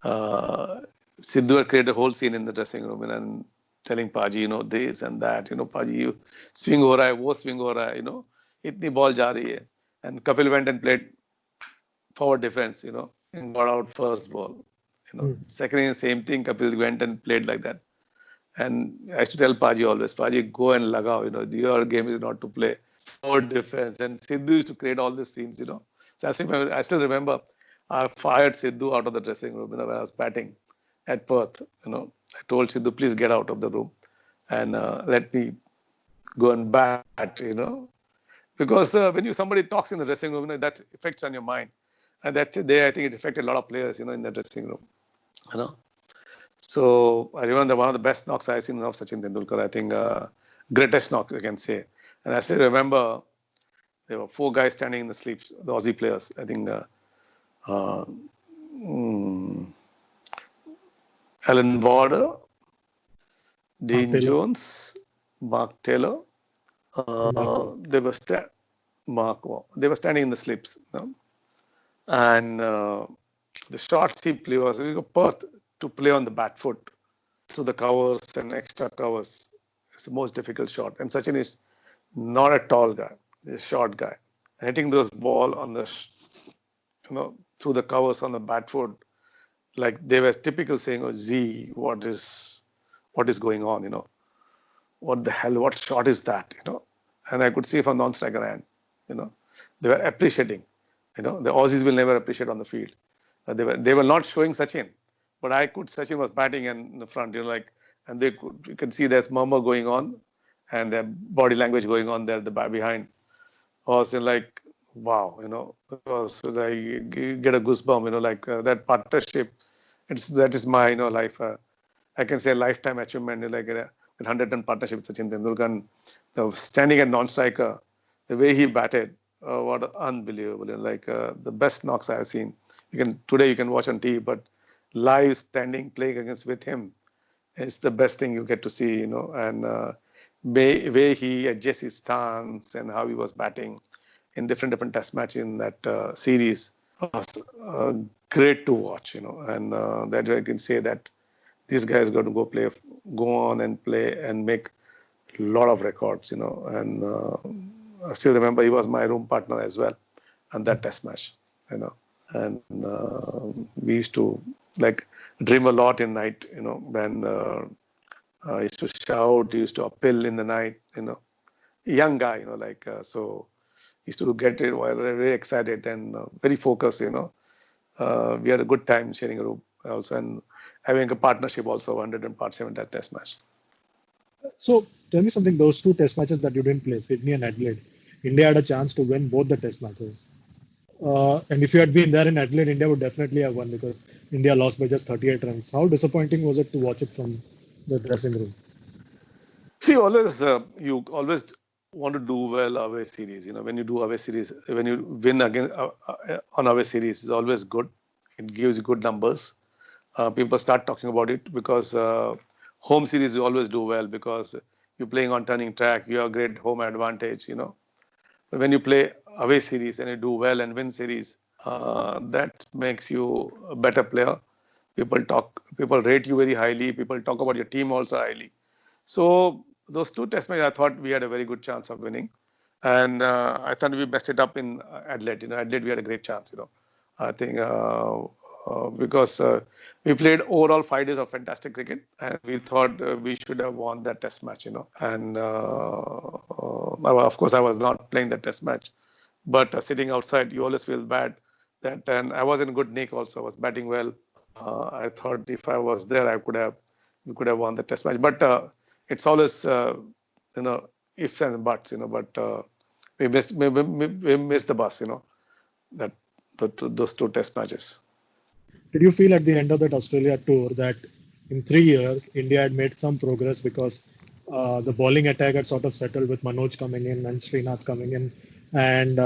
Sidhu had created a whole scene in the dressing room, and telling Paji, you know, this and that, you know, Paji, you swing ho raha hai, wo swing ho raha hai, you know, itni ball ja rahi hai. And Kapil went and played forward defense, you know, and got out first ball. You know, second inning, same thing, Kapil went and played like that. And I used to tell Paji always, Paji, go and lagao, your game is not to play forward defense. And Sidhu used to create all these scenes, So I still remember I fired Sidhu out of the dressing room, when I was batting at Perth, I told Sidhu, please get out of the room and let me go and bat, because when somebody talks in the dressing room, that affects on your mind. And that day, I think it affected a lot of players, in the dressing room, you know. So I remember one of the best knocks I've seen of Sachin Tendulkar. I think greatest knock, you can say. And I still remember there were 4 guys standing in the sleeps, the Aussie players. I think uh, mm, Alan Border, Mark Dean Taylor. Jones, Mark Taylor. Mark. They were they were standing in the slips, and the shots he played was Perth to play on the back foot through the covers and extra covers. It's the most difficult shot. And Sachin is not a tall guy; he's a short guy. And hitting those ball on the through the covers on the bat foot, like they were typical saying, "Oh, Z, what is going on? What the hell? What shot is that? And I could see from non-striker hand, they were appreciating. The Aussies will never appreciate on the field. They were not showing Sachin, but I could. Sachin was batting in the front, and you can see there's murmur going on, and their body language going on there, the back behind. I was like, wow, it was like you get a goosebump, like that partnership. That is my, life. I can say lifetime achievement, like a 100-ton partnership with Sachin Tendulkar. And standing at non-striker, the way he batted, what unbelievable! Like the best knocks I have seen. Today you can watch on TV, but live standing playing against with him is the best thing you get to see. And way he adjusts his stance and how he was batting in different test matches in that series was great to watch. And that I can say that this guy is going to go on and play and make a lot of records, and I still remember he was my room partner as well on that test match, and we used to like dream a lot in night, when I used to shout, used to appeal in the night, young guy, so used to get it while very excited and very focused, we had a good time sharing a room also and having a partnership also 100 and part 7 that test match. So tell me something, those 2 test matches that you didn't play, Sydney and Adelaide, India had a chance to win both the test matches. And if you had been there in Adelaide, India would definitely have won because India lost by just 38 runs. How disappointing was it to watch it from the dressing room? See, you always want to do well away series. When you do away series, when you win again on away series, is always good. It gives you good numbers. People start talking about it because home series you always do well because you're playing on turning track. You have great home advantage. But when you play away series and you do well and win series, that makes you a better player. People rate you very highly. People talk about your team also highly. So those 2 test matches, I thought we had a very good chance of winning. And I thought we messed it up in Adelaide. Adelaide, we had a great chance, I think because we played overall 5 days of fantastic cricket. And we thought we should have won that test match, And of course, I was not playing that test match. But sitting outside, you always feel bad. And I was in good nick also. I was batting well. I thought if I was there, we could have won the test match. But it's always, ifs and buts, but we missed the bus, those 2 test matches. Did you feel at the end of that Australia tour that in 3 years, India had made some progress because the bowling attack had sort of settled with Manoj coming in and Srinath coming in, and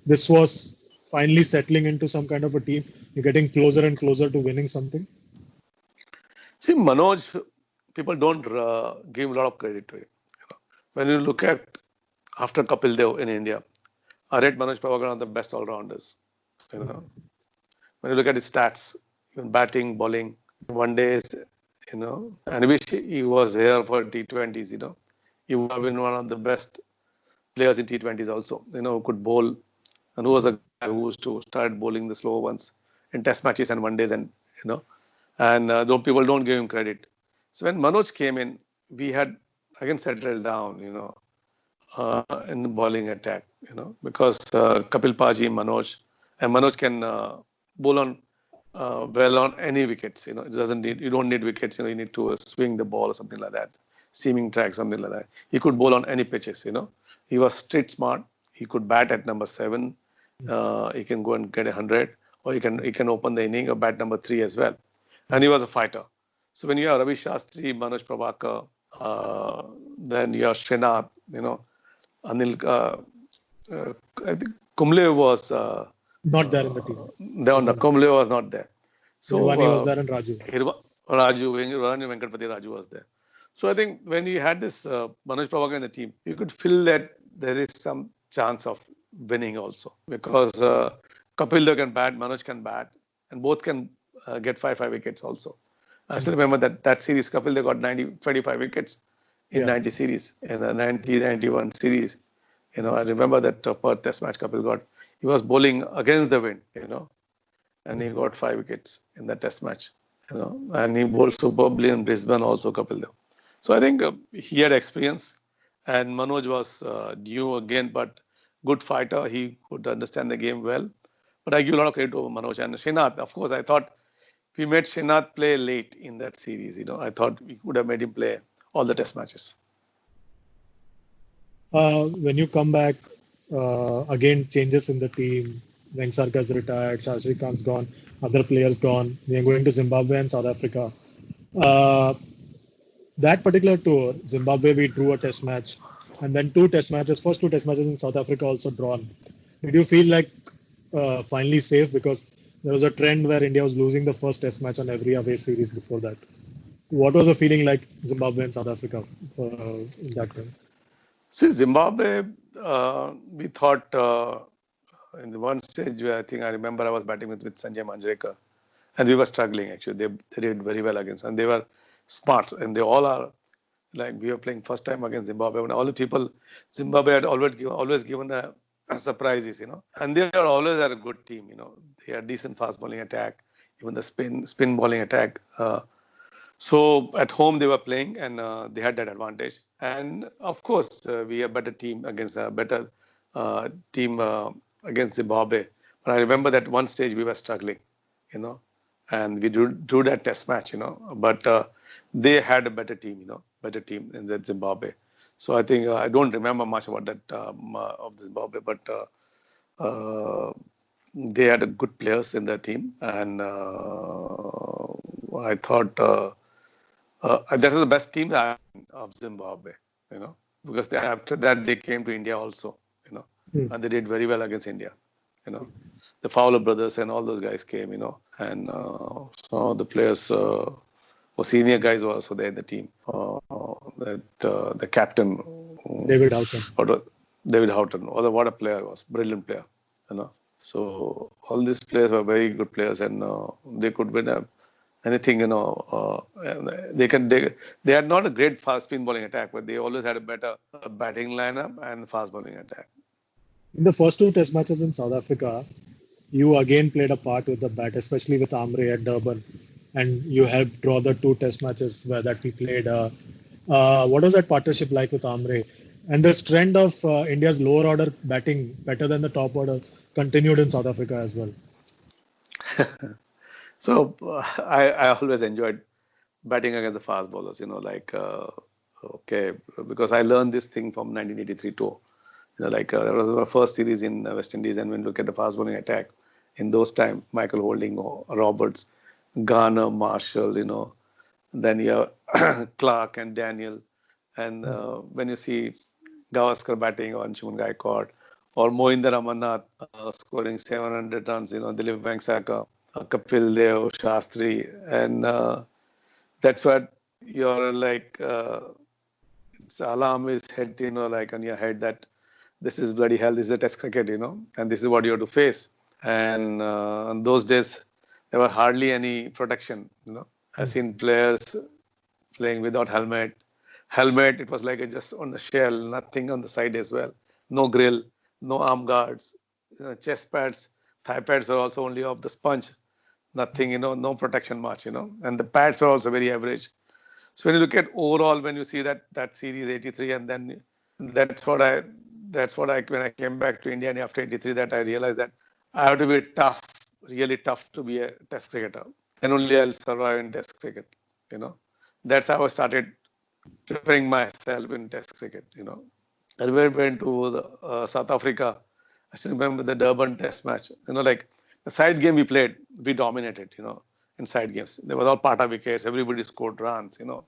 this was finally settling into some kind of a team? You're getting closer and closer to winning something? See, Manoj, people don't give a lot of credit to him. When you look at after Kapil Dev in India, I rate Manoj Prabhakaran one of the best all-rounders. When you look at his stats, even batting, bowling, one days, and I wish he was here for T20s. He would have been one of the best players in T20s also. Who could bowl, and who was a guy who used to start bowling the slow ones in Test matches and one days, and though people don't give him credit. So when Manoj came in, we had again settled down, in the bowling attack, because Kapil Paji, Manoj can bowl on well on any wickets. It doesn't need, you don't need wickets. You need to swing the ball or something like that, seaming track, something like that. He could bowl on any pitches. He was street smart. He could bat at number 7. He can go and get 100, or he can open the inning or bat number 3 as well. And he was a fighter. So when you have Ravi Shastri, Manoj Prabhakar, then you have Srinath, Anil, I think Kumble was Not there in the team. no, Kumble was not there. So Hirvani was there and Raju. Raju Venkatpati Raju was there. So I think when you had this Manoj Prabhakar in the team, you could feel that there is some chance of winning also, because Kapil Dev can bat, Manoj can bat, and both can get 5 wickets also. I still remember that series, Kapil Dev got 25 wickets in 90 series, in a 90-91 series. I remember that per test match Kapil got. He was bowling against the wind, and he got 5 wickets in that test match, and he bowled superbly in Brisbane also, Kapil Dev. So I think he had experience, and Manoj was new again, but good fighter. He could understand the game well. But I give a lot of credit to Manoj and Srinath. Of course, I thought we made Srinath play late in that series. I thought we could have made him play all the test matches. When you come back, again, changes in the team. Vengsarka has retired, Shashri Khan's gone, other players gone. We are going to Zimbabwe and South Africa. That particular tour, Zimbabwe, we drew a test match, and then 2 test matches, first 2 test matches in South Africa also drawn. Did you feel like finally safe? Because there was a trend where India was losing the first test match on every away series before that. What was the feeling like Zimbabwe and South Africa in that time? See, Zimbabwe, we thought in the one stage where I remember I was batting with Sanjay Manjrekar, and we were struggling actually. They did very well against, and they were smart, and they all are like, we were playing first time against Zimbabwe. When all the people, Zimbabwe had always given the surprises, and they are always a good team, They had decent fast bowling attack, even the spin bowling attack. So at home they were playing, and they had that advantage. And of course, we are a better team against a better team against Zimbabwe. But I remember that one stage we were struggling, and we drew that test match, But they had a better team, in that Zimbabwe. So I think I don't remember much about that of Zimbabwe, but they had good players in their team, and I thought that was the best team of Zimbabwe, because after that they came to India also, and they did very well against India, The Fowler brothers and all those guys came, and some of the players, or senior guys were also there in the team. The captain, David Houghton. What a player was, brilliant player, So all these players were very good players, and they could win anything, They had not a great fast spin bowling attack, but they always had a better batting lineup and fast bowling attack. In the first 2 test matches in South Africa, you again played a part with the bat, especially with Amre at Durban, and you helped draw the 2 test matches that we played. What was that partnership like with Amre? And this trend of India's lower order batting better than the top order continued in South Africa as well. So I always enjoyed batting against the fast bowlers, because I learned this thing from 1983 tour. That was my first series in West Indies, and when you look at the fast bowling attack, in those times, Michael Holding, Roberts, Garner, Marshall, then you have Clark and Daniel, and when you see Gavaskar batting or Anshuman Gaikwad, or Mohinder Amarnath scoring 700 runs, Dilip Vengsarka, Kapil Dev, Shastri, and that's what you're like, it's alarm is hit, like on your head that this is bloody hell, this is a test cricket, and this is what you have to face. And in those days, there were hardly any protection, I've seen players playing without helmet. It was like just on the shell, nothing on the side as well. No grill, no arm guards, chest pads, thigh pads were also only of the sponge. Nothing, no protection much, and the pads were also very average. So when you look at overall, when you see that series 83, and then that's what I when I came back to India and after 83, that I realized that I have to be tough, really tough to be a Test cricketer. Then only I'll survive in Test cricket. You know, that's how I started preparing myself in Test cricket. You know, I went to South Africa. I still remember the Durban Test match. You know, like the side game we played, we dominated. You know, in side games, there was all Pata wickets. Everybody scored runs. You know,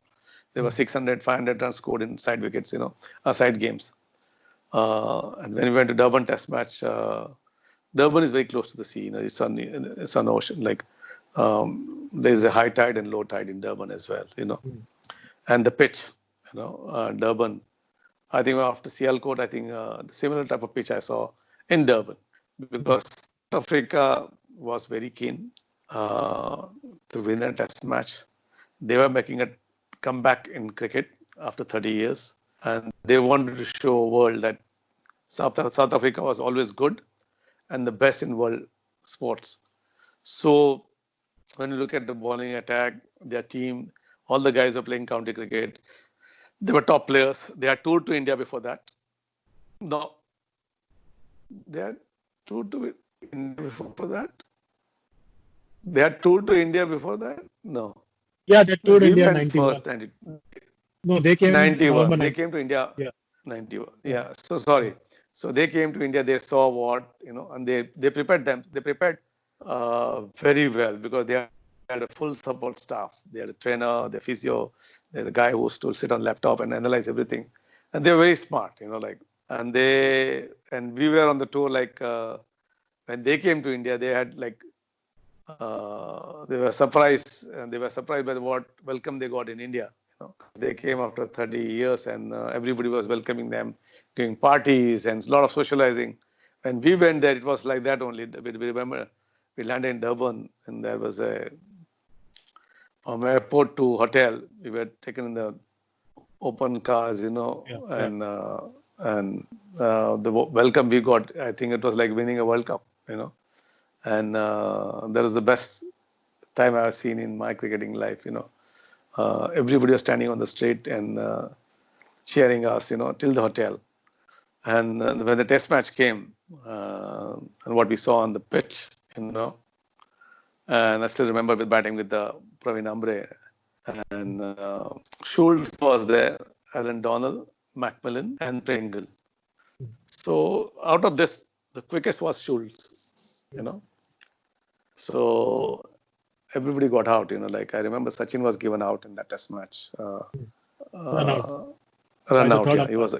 there were 600, 500 runs scored in side wickets. You know, side games. And when we went to Durban Test match, Durban is very close to the sea. You know, it's on ocean. Like there's a high tide and low tide in Durban as well. You know, and the pitch. You know, Durban. I think after Sialkot, I think the similar type of pitch I saw in Durban, because South Africa was very keen to win a Test match. They were making a comeback in cricket after 30 years, and they wanted to show world that South Africa was always good and the best in world sports. So when you look at the bowling attack, their team, all the guys were playing county cricket. They were top players. They had toured to India before that. No, they had toured to India before that. They had toured to India before that. No. Yeah, they toured We India went 91. first. No, they came 91. They 90. came to India. Yeah. 91. Yeah. So sorry. So they came to India. They saw what, you know, and they prepared them. They prepared very well, because they had a full support staff. They had a trainer, the physio. There's a guy who used to sit on laptop and analyze everything, and they're very smart. You know, like, and we were on the tour. Like when they came to India, they had like they were surprised, and they were surprised by what welcome they got in India. You know, they came after 30 years, and everybody was welcoming them, giving parties and a lot of socializing. When we went there, it was like that only. We remember we landed in Durban, and there was from airport to hotel, we were taken in the open cars, you know, and the welcome we got, I think it was like winning a World Cup, you know, and that was the best time I've seen in my cricketing life, you know. Everybody was standing on the street and cheering us, you know, till the hotel. And when the Test match came, and what we saw on the pitch, you know, and I still remember with batting with the Praveen Ambre, and Schultz was there, Alan Donnell, Macmillan, and Pringle. So out of this, the quickest was Schultz, you know. So everybody got out, you know. Like I remember Sachin was given out in that Test match. Run out. Yeah. He was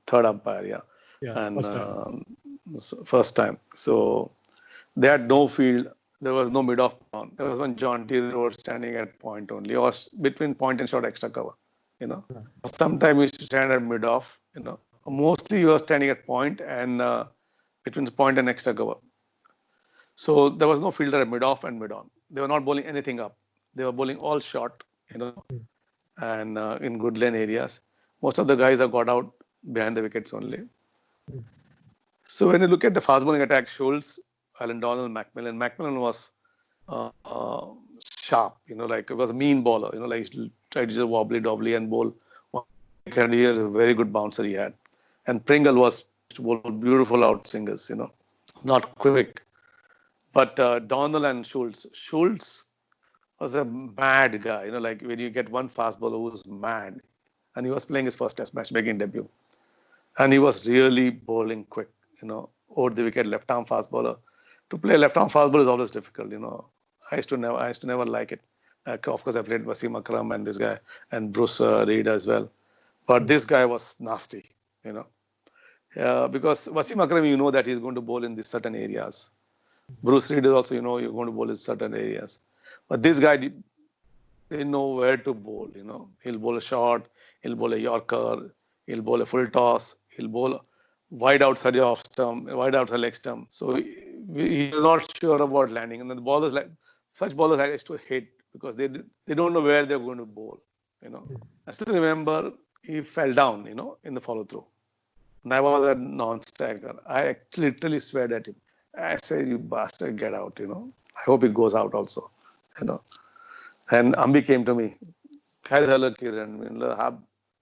third umpire, yeah. And first time. So they had no field. There was no mid-off on. There was one John T. Road standing at point only, or between point and short extra cover, you know. Sometimes we used to stand at mid-off, you know. Mostly you were standing at point and between the point and extra cover. So there was no fielder at mid-off and mid-on. They were not bowling anything up. They were bowling all short, you know, and in good lane areas. Most of the guys have got out behind the wickets only. So when you look at the fast bowling attack, Schultz, Alan Donnell, Macmillan. Macmillan was sharp, you know, like it was a mean bowler, you know, like he tried to just wobbly and bowl. And he was a very good bouncer he had. And Pringle was to bowl beautiful outswingers, you know, not quick. But Donnell and Schultz was a mad guy, you know, like when you get one fast bowler who was mad, and he was playing his first Test match, making debut, and he was really bowling quick, you know, over the wicket, left-arm fast bowler. To play left-arm fast ball is always difficult, you know. I used to never like it. Of course, I played Wasim Akram and this guy and Bruce Reid as well, but this guy was nasty, you know, because Wasim Akram, you know that he's going to bowl in these certain areas. Bruce Reid is also, you know, you're going to bowl in certain areas, but this guy didn't know where to bowl. You know, he'll bowl a short, he'll bowl a Yorker, he'll bowl a full toss, he'll bowl wide outside your off stump, wide outside leg stump. So he was not sure about landing. And then the ballers, like such ballers, I used to hate because they don't know where they're going to bowl. You know, I still remember he fell down, you know, in the follow through. And I was a non-stagger. I literally sweared at him. I said, "You bastard, get out!" You know. I hope it goes out also. You know. And Ambi came to me, काय झालं किरण म्हणलं हा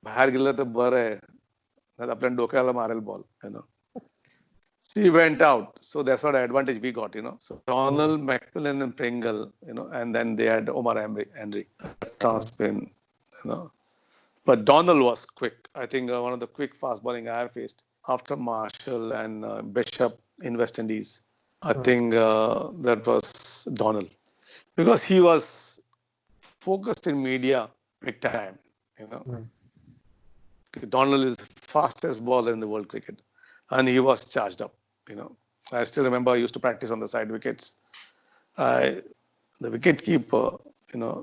बाहेर गेला तर बरं आहे नाही आपल्या डोक्याला मारेल ball So he went out. So that's what advantage we got, So Donald, Macmillan, and Pringle, and then they had Omar Henry, left-arm spin, you know. But Donald was quick. I think one of the quick fast bowling I have faced after Marshall and Bishop in West Indies. I think that was Donald because he was focused in media big time. Donald is the fastest bowler in the world cricket, and he was charged up. I still remember I used to practice on the side wickets. The wicket keeper,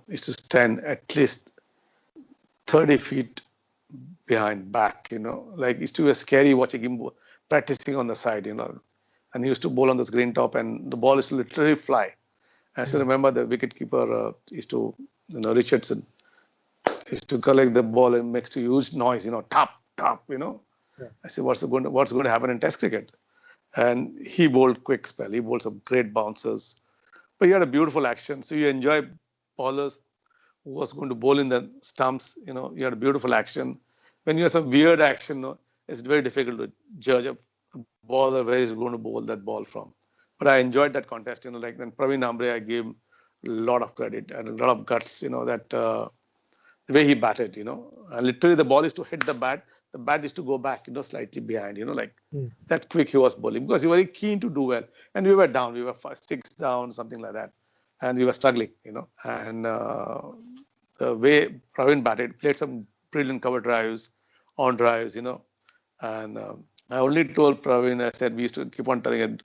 used to stand at least 30 feet behind back, like it used to be scary watching him practicing on the side, and he used to bowl on this green top and the ball used to literally fly. I still remember the wicket keeper used to, Richardson, used to collect the ball and makes a huge noise, tap, tap, I said, what's going to happen in Test cricket? And he bowled quick spell. He bowled some great bouncers. But he had a beautiful action. So you enjoy bowlers who was going to bowl in the stumps. You had a beautiful action. When you have some weird action, it's very difficult to judge a bowler where he's going to bowl that ball from. But I enjoyed that contest. Like when Praveen Ambre, I gave him a lot of credit and a lot of guts. That the way he batted. And literally the ball is to hit the bat is to go back, slightly behind, like that quick he was bowling because he was very keen to do well. And we were down, we were 6 down, something like that. And we were struggling, And the way Praveen batted, played some brilliant cover drives, on drives, And I only told Praveen, I said, we used to keep on telling him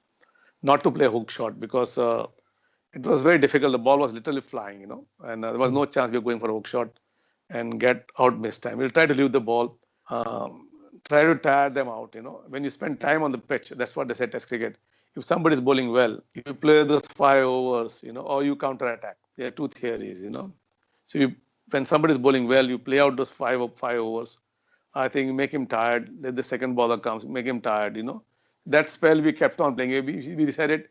not to play hook shot because it was very difficult. The ball was literally flying, and there was no chance we were going for a hook shot and get out miss time. We'll try to leave the ball. Try to tire them out, When you spend time on the pitch, that's what they say Test cricket. If somebody is bowling well, you play those 5 overs, or you counter attack. There are two theories, So when somebody is bowling well, you play out those 5 overs. I think make him tired. Let the second bowler comes, make him tired, That spell we kept on playing. We decided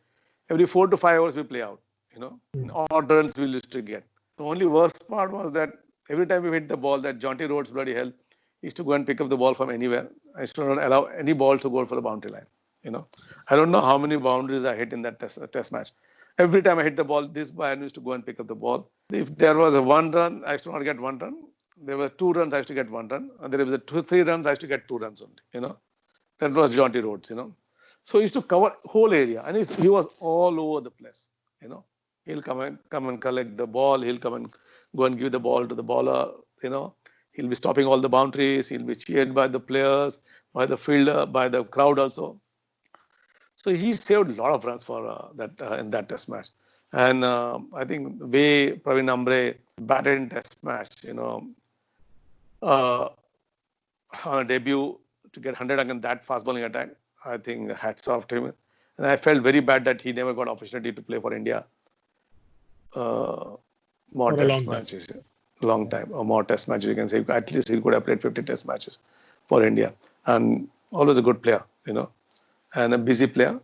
every 4 to 5 hours we play out, Odd runs we used to get. The only worst part was that every time we hit the ball, that Jaunty Rhodes, bloody hell, used to go and pick up the ball from anywhere. I used to not allow any ball to go for the boundary line. I don't know how many boundaries I hit in that test match. Every time I hit the ball, this man used to go and pick up the ball. If there was a 1 run, I used to not get 1 run. There were 2 runs, I used to get 1 run. And there was 3 runs, I used to get 2 runs only. That was Jaunty Rhodes, So he used to cover whole area, and he was all over the place. He'll come and collect the ball. He'll come and go and give the ball to the bowler. He'll be stopping all the boundaries. He'll be cheered by the players, by the fielder, by the crowd also. So he saved a lot of runs for that in that test match. And I think the way Praveen Ambre batted in test match, on a debut to get 100 against that fast bowling attack, I think hats off to him. And I felt very bad that he never got opportunity to play for India more test matches. Long time, or more test matches, you can say. At least he could have played 50 test matches for India. And always a good player, and a busy player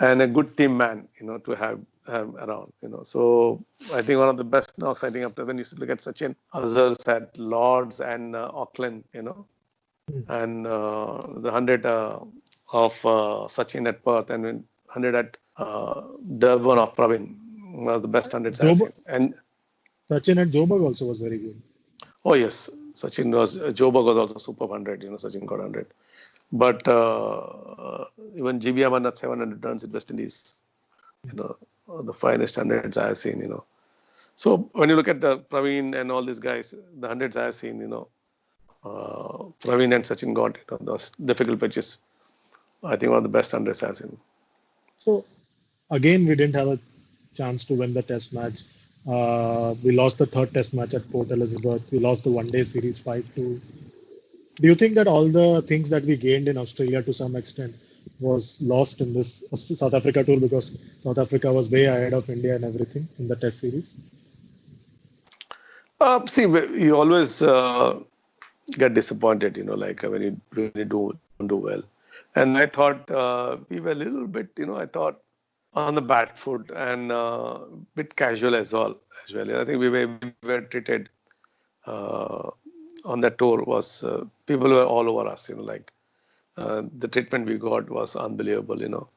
and a good team man, to have around, So I think one of the best knocks, I think, after when you look at Sachin, others at Lords and Auckland, and the 100 of Sachin at Perth and 100 at Durban of Praveen was the best 100s I've seen. And Sachin at Joburg also was very good. Oh yes, Joburg was also super 100. Sachin got 100. But even GB Aman at 700 runs in West Indies, the finest 100s I have seen. So when you look at the Praveen and all these guys, the 100s I have seen, Praveen and Sachin got those difficult pitches. I think one of the best 100s I have seen. So again, we didn't have a chance to win the test match. We lost the 3rd test match at Port Elizabeth. We lost the one-day series 5-2. Do you think that all the things that we gained in Australia to some extent was lost in this South Africa tour because South Africa was way ahead of India and everything in the test series? See, you always get disappointed, like when you really don't do well. And I thought we were a little bit, I thought on the back foot and a bit casual as well. I think we were treated uh, on that tour was people were all over us. Like the treatment we got was unbelievable.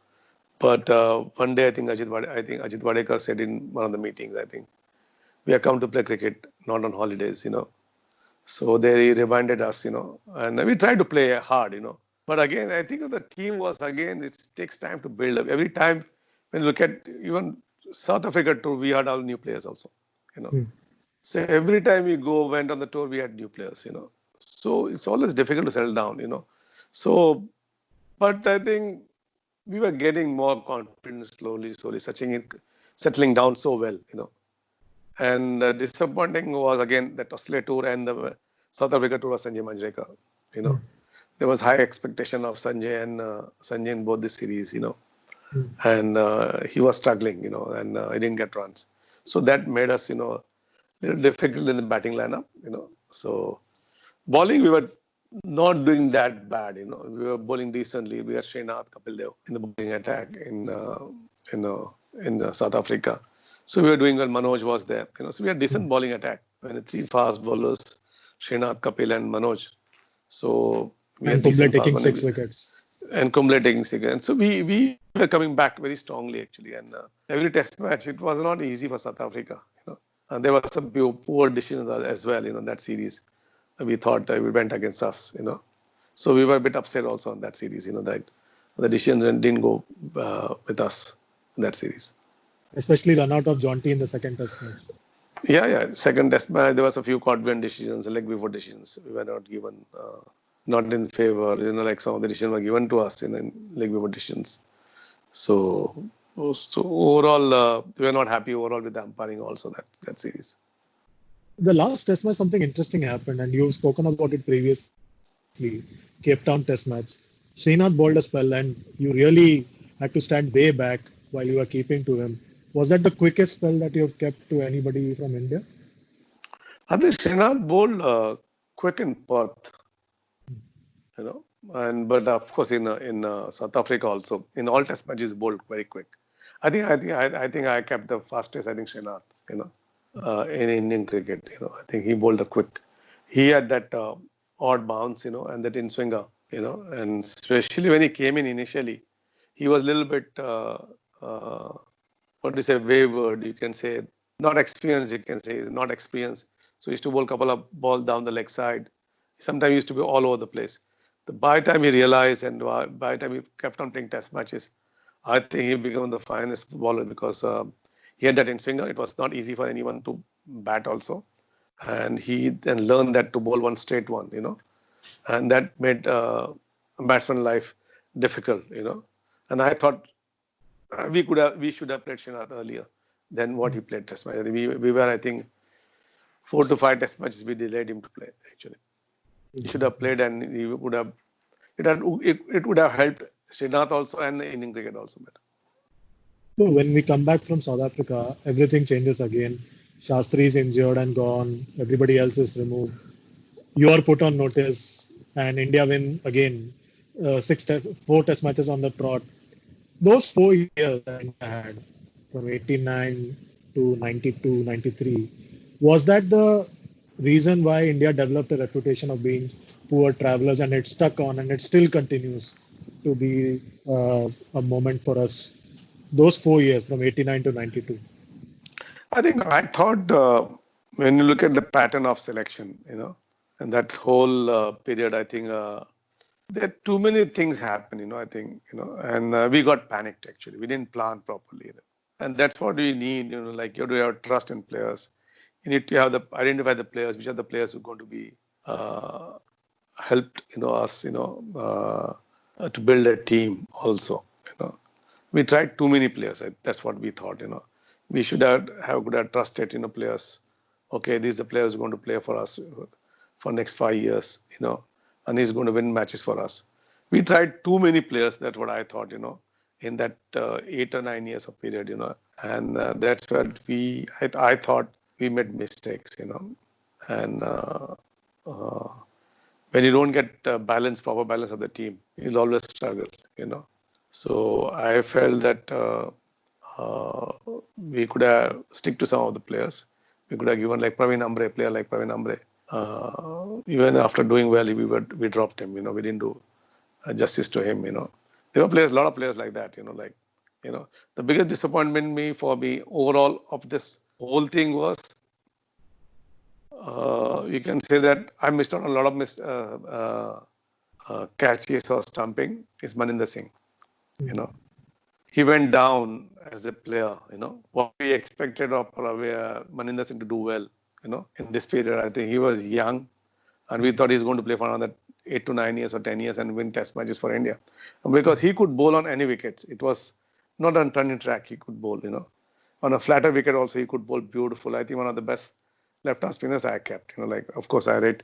But one day, I think Ajit Wadekar said in one of the meetings, I think we have come to play cricket, not on holidays. So they reminded us, and we tried to play hard. But again, I think the team was again. It takes time to build up. Every time when you look at even South Africa tour, we had all new players also. You know, Hmm. so every time we went on the tour, we had new players. So it's always difficult to settle down. So, but I think we were getting more confidence slowly, settling down so well. And disappointing was again that Australia tour and the South Africa tour of Sanjay Manjrekar. You Hmm. know, there was high expectation of Sanjay in both the series. Hmm. And he was struggling, and he didn't get runs. So that made us, little difficult in the batting lineup. So bowling, we were not doing that bad. We were bowling decently. We had Srinath, Kapil Dev in the bowling attack in South Africa. So we were doing well. Manoj was there. So we had Hmm. decent bowling attack. When the three fast bowlers, Srinath, Kapil, and Manoj. So we And had Kumble decent fast taking bowling. 6 wickets. And Kumble taking second. So we were coming back very strongly actually. And every test match, it was not easy for South Africa. And there were some poor decisions as well, that series. We thought it went against us. So we were a bit upset also on that series, that the decisions didn't go with us in that series. Especially run out of Jonty in the second test match. Yeah. Second test match, there was a few Codman decisions, leg before decisions. We were not given, not in favor. Like some of the decisions were given to us in leg before decisions. So overall, we were not happy overall with the umpiring also that series. The last test match, something interesting happened, and you've spoken about it previously. Cape Town test match. Srinath bowled a spell, and you really had to stand way back while you were keeping to him. Was that the quickest spell that you have kept to anybody from India? I think Srinath bowled quick in Perth, you know, but of course in South Africa also in all test matches bowled very quick. I think I kept the fastest. I think Srinath, in Indian cricket. I think he bowled a quick. He had that odd bounce, and that in swinger, and especially when he came in initially, he was a little bit what do you say wayward. You can say not experienced. You can say not experienced. So he used to bowl a couple of balls down the leg side. Sometimes he used to be all over the place. By the time he realized and by the time he kept on playing test matches, I think he became the finest bowler because he had that in swinger. It was not easy for anyone to bat also. And he then learned that to bowl one straight one, and that made batsman life difficult. And I thought we should have played Srinath earlier than what he played test match. We were, I think, 4 to 5 test matches we delayed him to play actually. He should have played and he would have it would have helped Srinath also and the Indian cricket also better. So when we come back from South Africa, everything changes again. Shastri is injured and gone. Everybody else is removed. You are put on notice, and India win again. 4 test matches on the trot. Those 4 years that India had from 89 to 92, 93, was that the reason why India developed a reputation of being poor travelers and it stuck on and it still continues to be a moment for us? Those 4 years from 89 to 92. I thought when you look at the pattern of selection, and that whole period, I think there are too many things happen, I think, and we got panicked actually. We didn't plan properly. And that's what we need, like you have to have trust in players. You need to have identify the players, which are the players who are going to be helped, us, to build a team also. We tried too many players. That's what we thought. We should could have trusted, players. Okay, these are the players who are going to play for us for next 5 years, and he's going to win matches for us. We tried too many players. That's what I thought, in that 8 or 9 years of period, and that's where I thought we made mistakes, and uh, when you don't get proper balance of the team, you'll always struggle. So I felt that we could have stick to some of the players. We could have given like player like Praveen Ambre, Even after doing well, we dropped him. We didn't do justice to him. There were players, a lot of players like that. The biggest disappointment for me overall of this whole thing was, you can say that I missed out on a lot of catches or stumping. Is Maninder Singh. He went down as a player. What we expected of Maninder Singh to do well. In this period, I think he was young, and we thought he's going to play for another 8 to 9 years or 10 years and win Test matches for India, and because he could bowl on any wickets. It was not on turning track. He could bowl. On a flatter wicket also he could bowl beautiful. I think one of the best left-arm spinners I kept. Of course I rate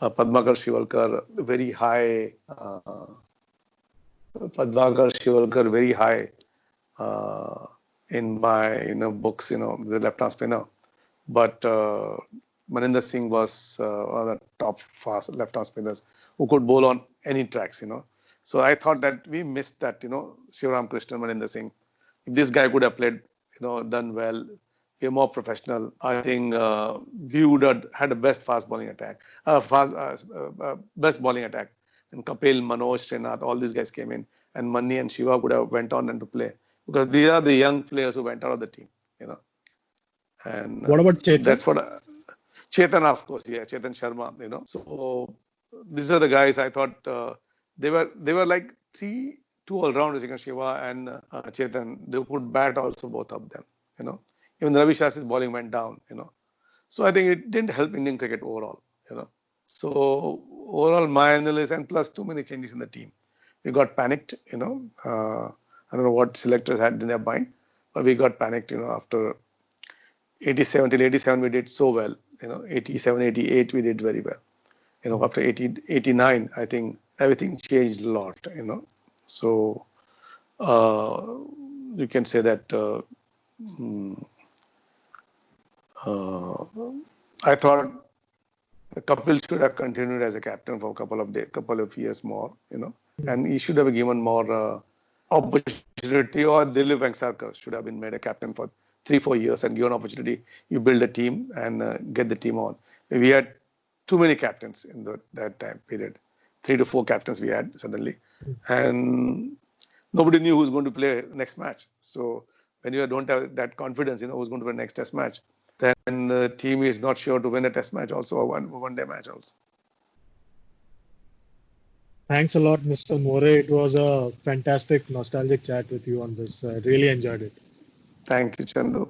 Padmakar Shivalkar very high. Very high in my books. The left-arm spinner. But Maninder Singh was one of the top fast left-arm spinners who could bowl on any tracks. So I thought that we missed that. Shivaram Krishnan, Maninder Singh. If this guy could have played, done well, be more professional, I think we would have had the best best bowling attack. And Kapil, Manoj, Srinath, all these guys came in, and Mani and Shiva could have went on and to play, because these are the young players who went out of the team. And what about Chetan? That's what Chetan, of course, yeah, Chetan Sharma. So these are the guys I thought they were like two all-rounders, Shiva and Chetan. They could bat also, both of them. Even Ravi Shastri's bowling went down. So I think it didn't help Indian cricket overall. So overall, my analysis, and plus too many changes in the team. We got panicked. I don't know what selectors had in their mind, but we got panicked. After 87 till 87 we did so well. 87, 88 we did very well. After 89 I think everything changed a lot. So you can say that I thought Kapil should have continued as a captain for a couple of years more. And he should have given more opportunity, or Dilip Vengsarkar should have been made a captain for 3-4 years and given opportunity. You build a team and get the team on. We had too many captains in that time period. 3 to 4 captains we had suddenly, and nobody knew who's going to play next match. So when you don't have that confidence, who's going to win next Test match, then the team is not sure to win a Test match also, or one-day match also. Thanks a lot, Mr. More. It was a fantastic nostalgic chat with you on this. I really enjoyed it. Thank you, Chandu.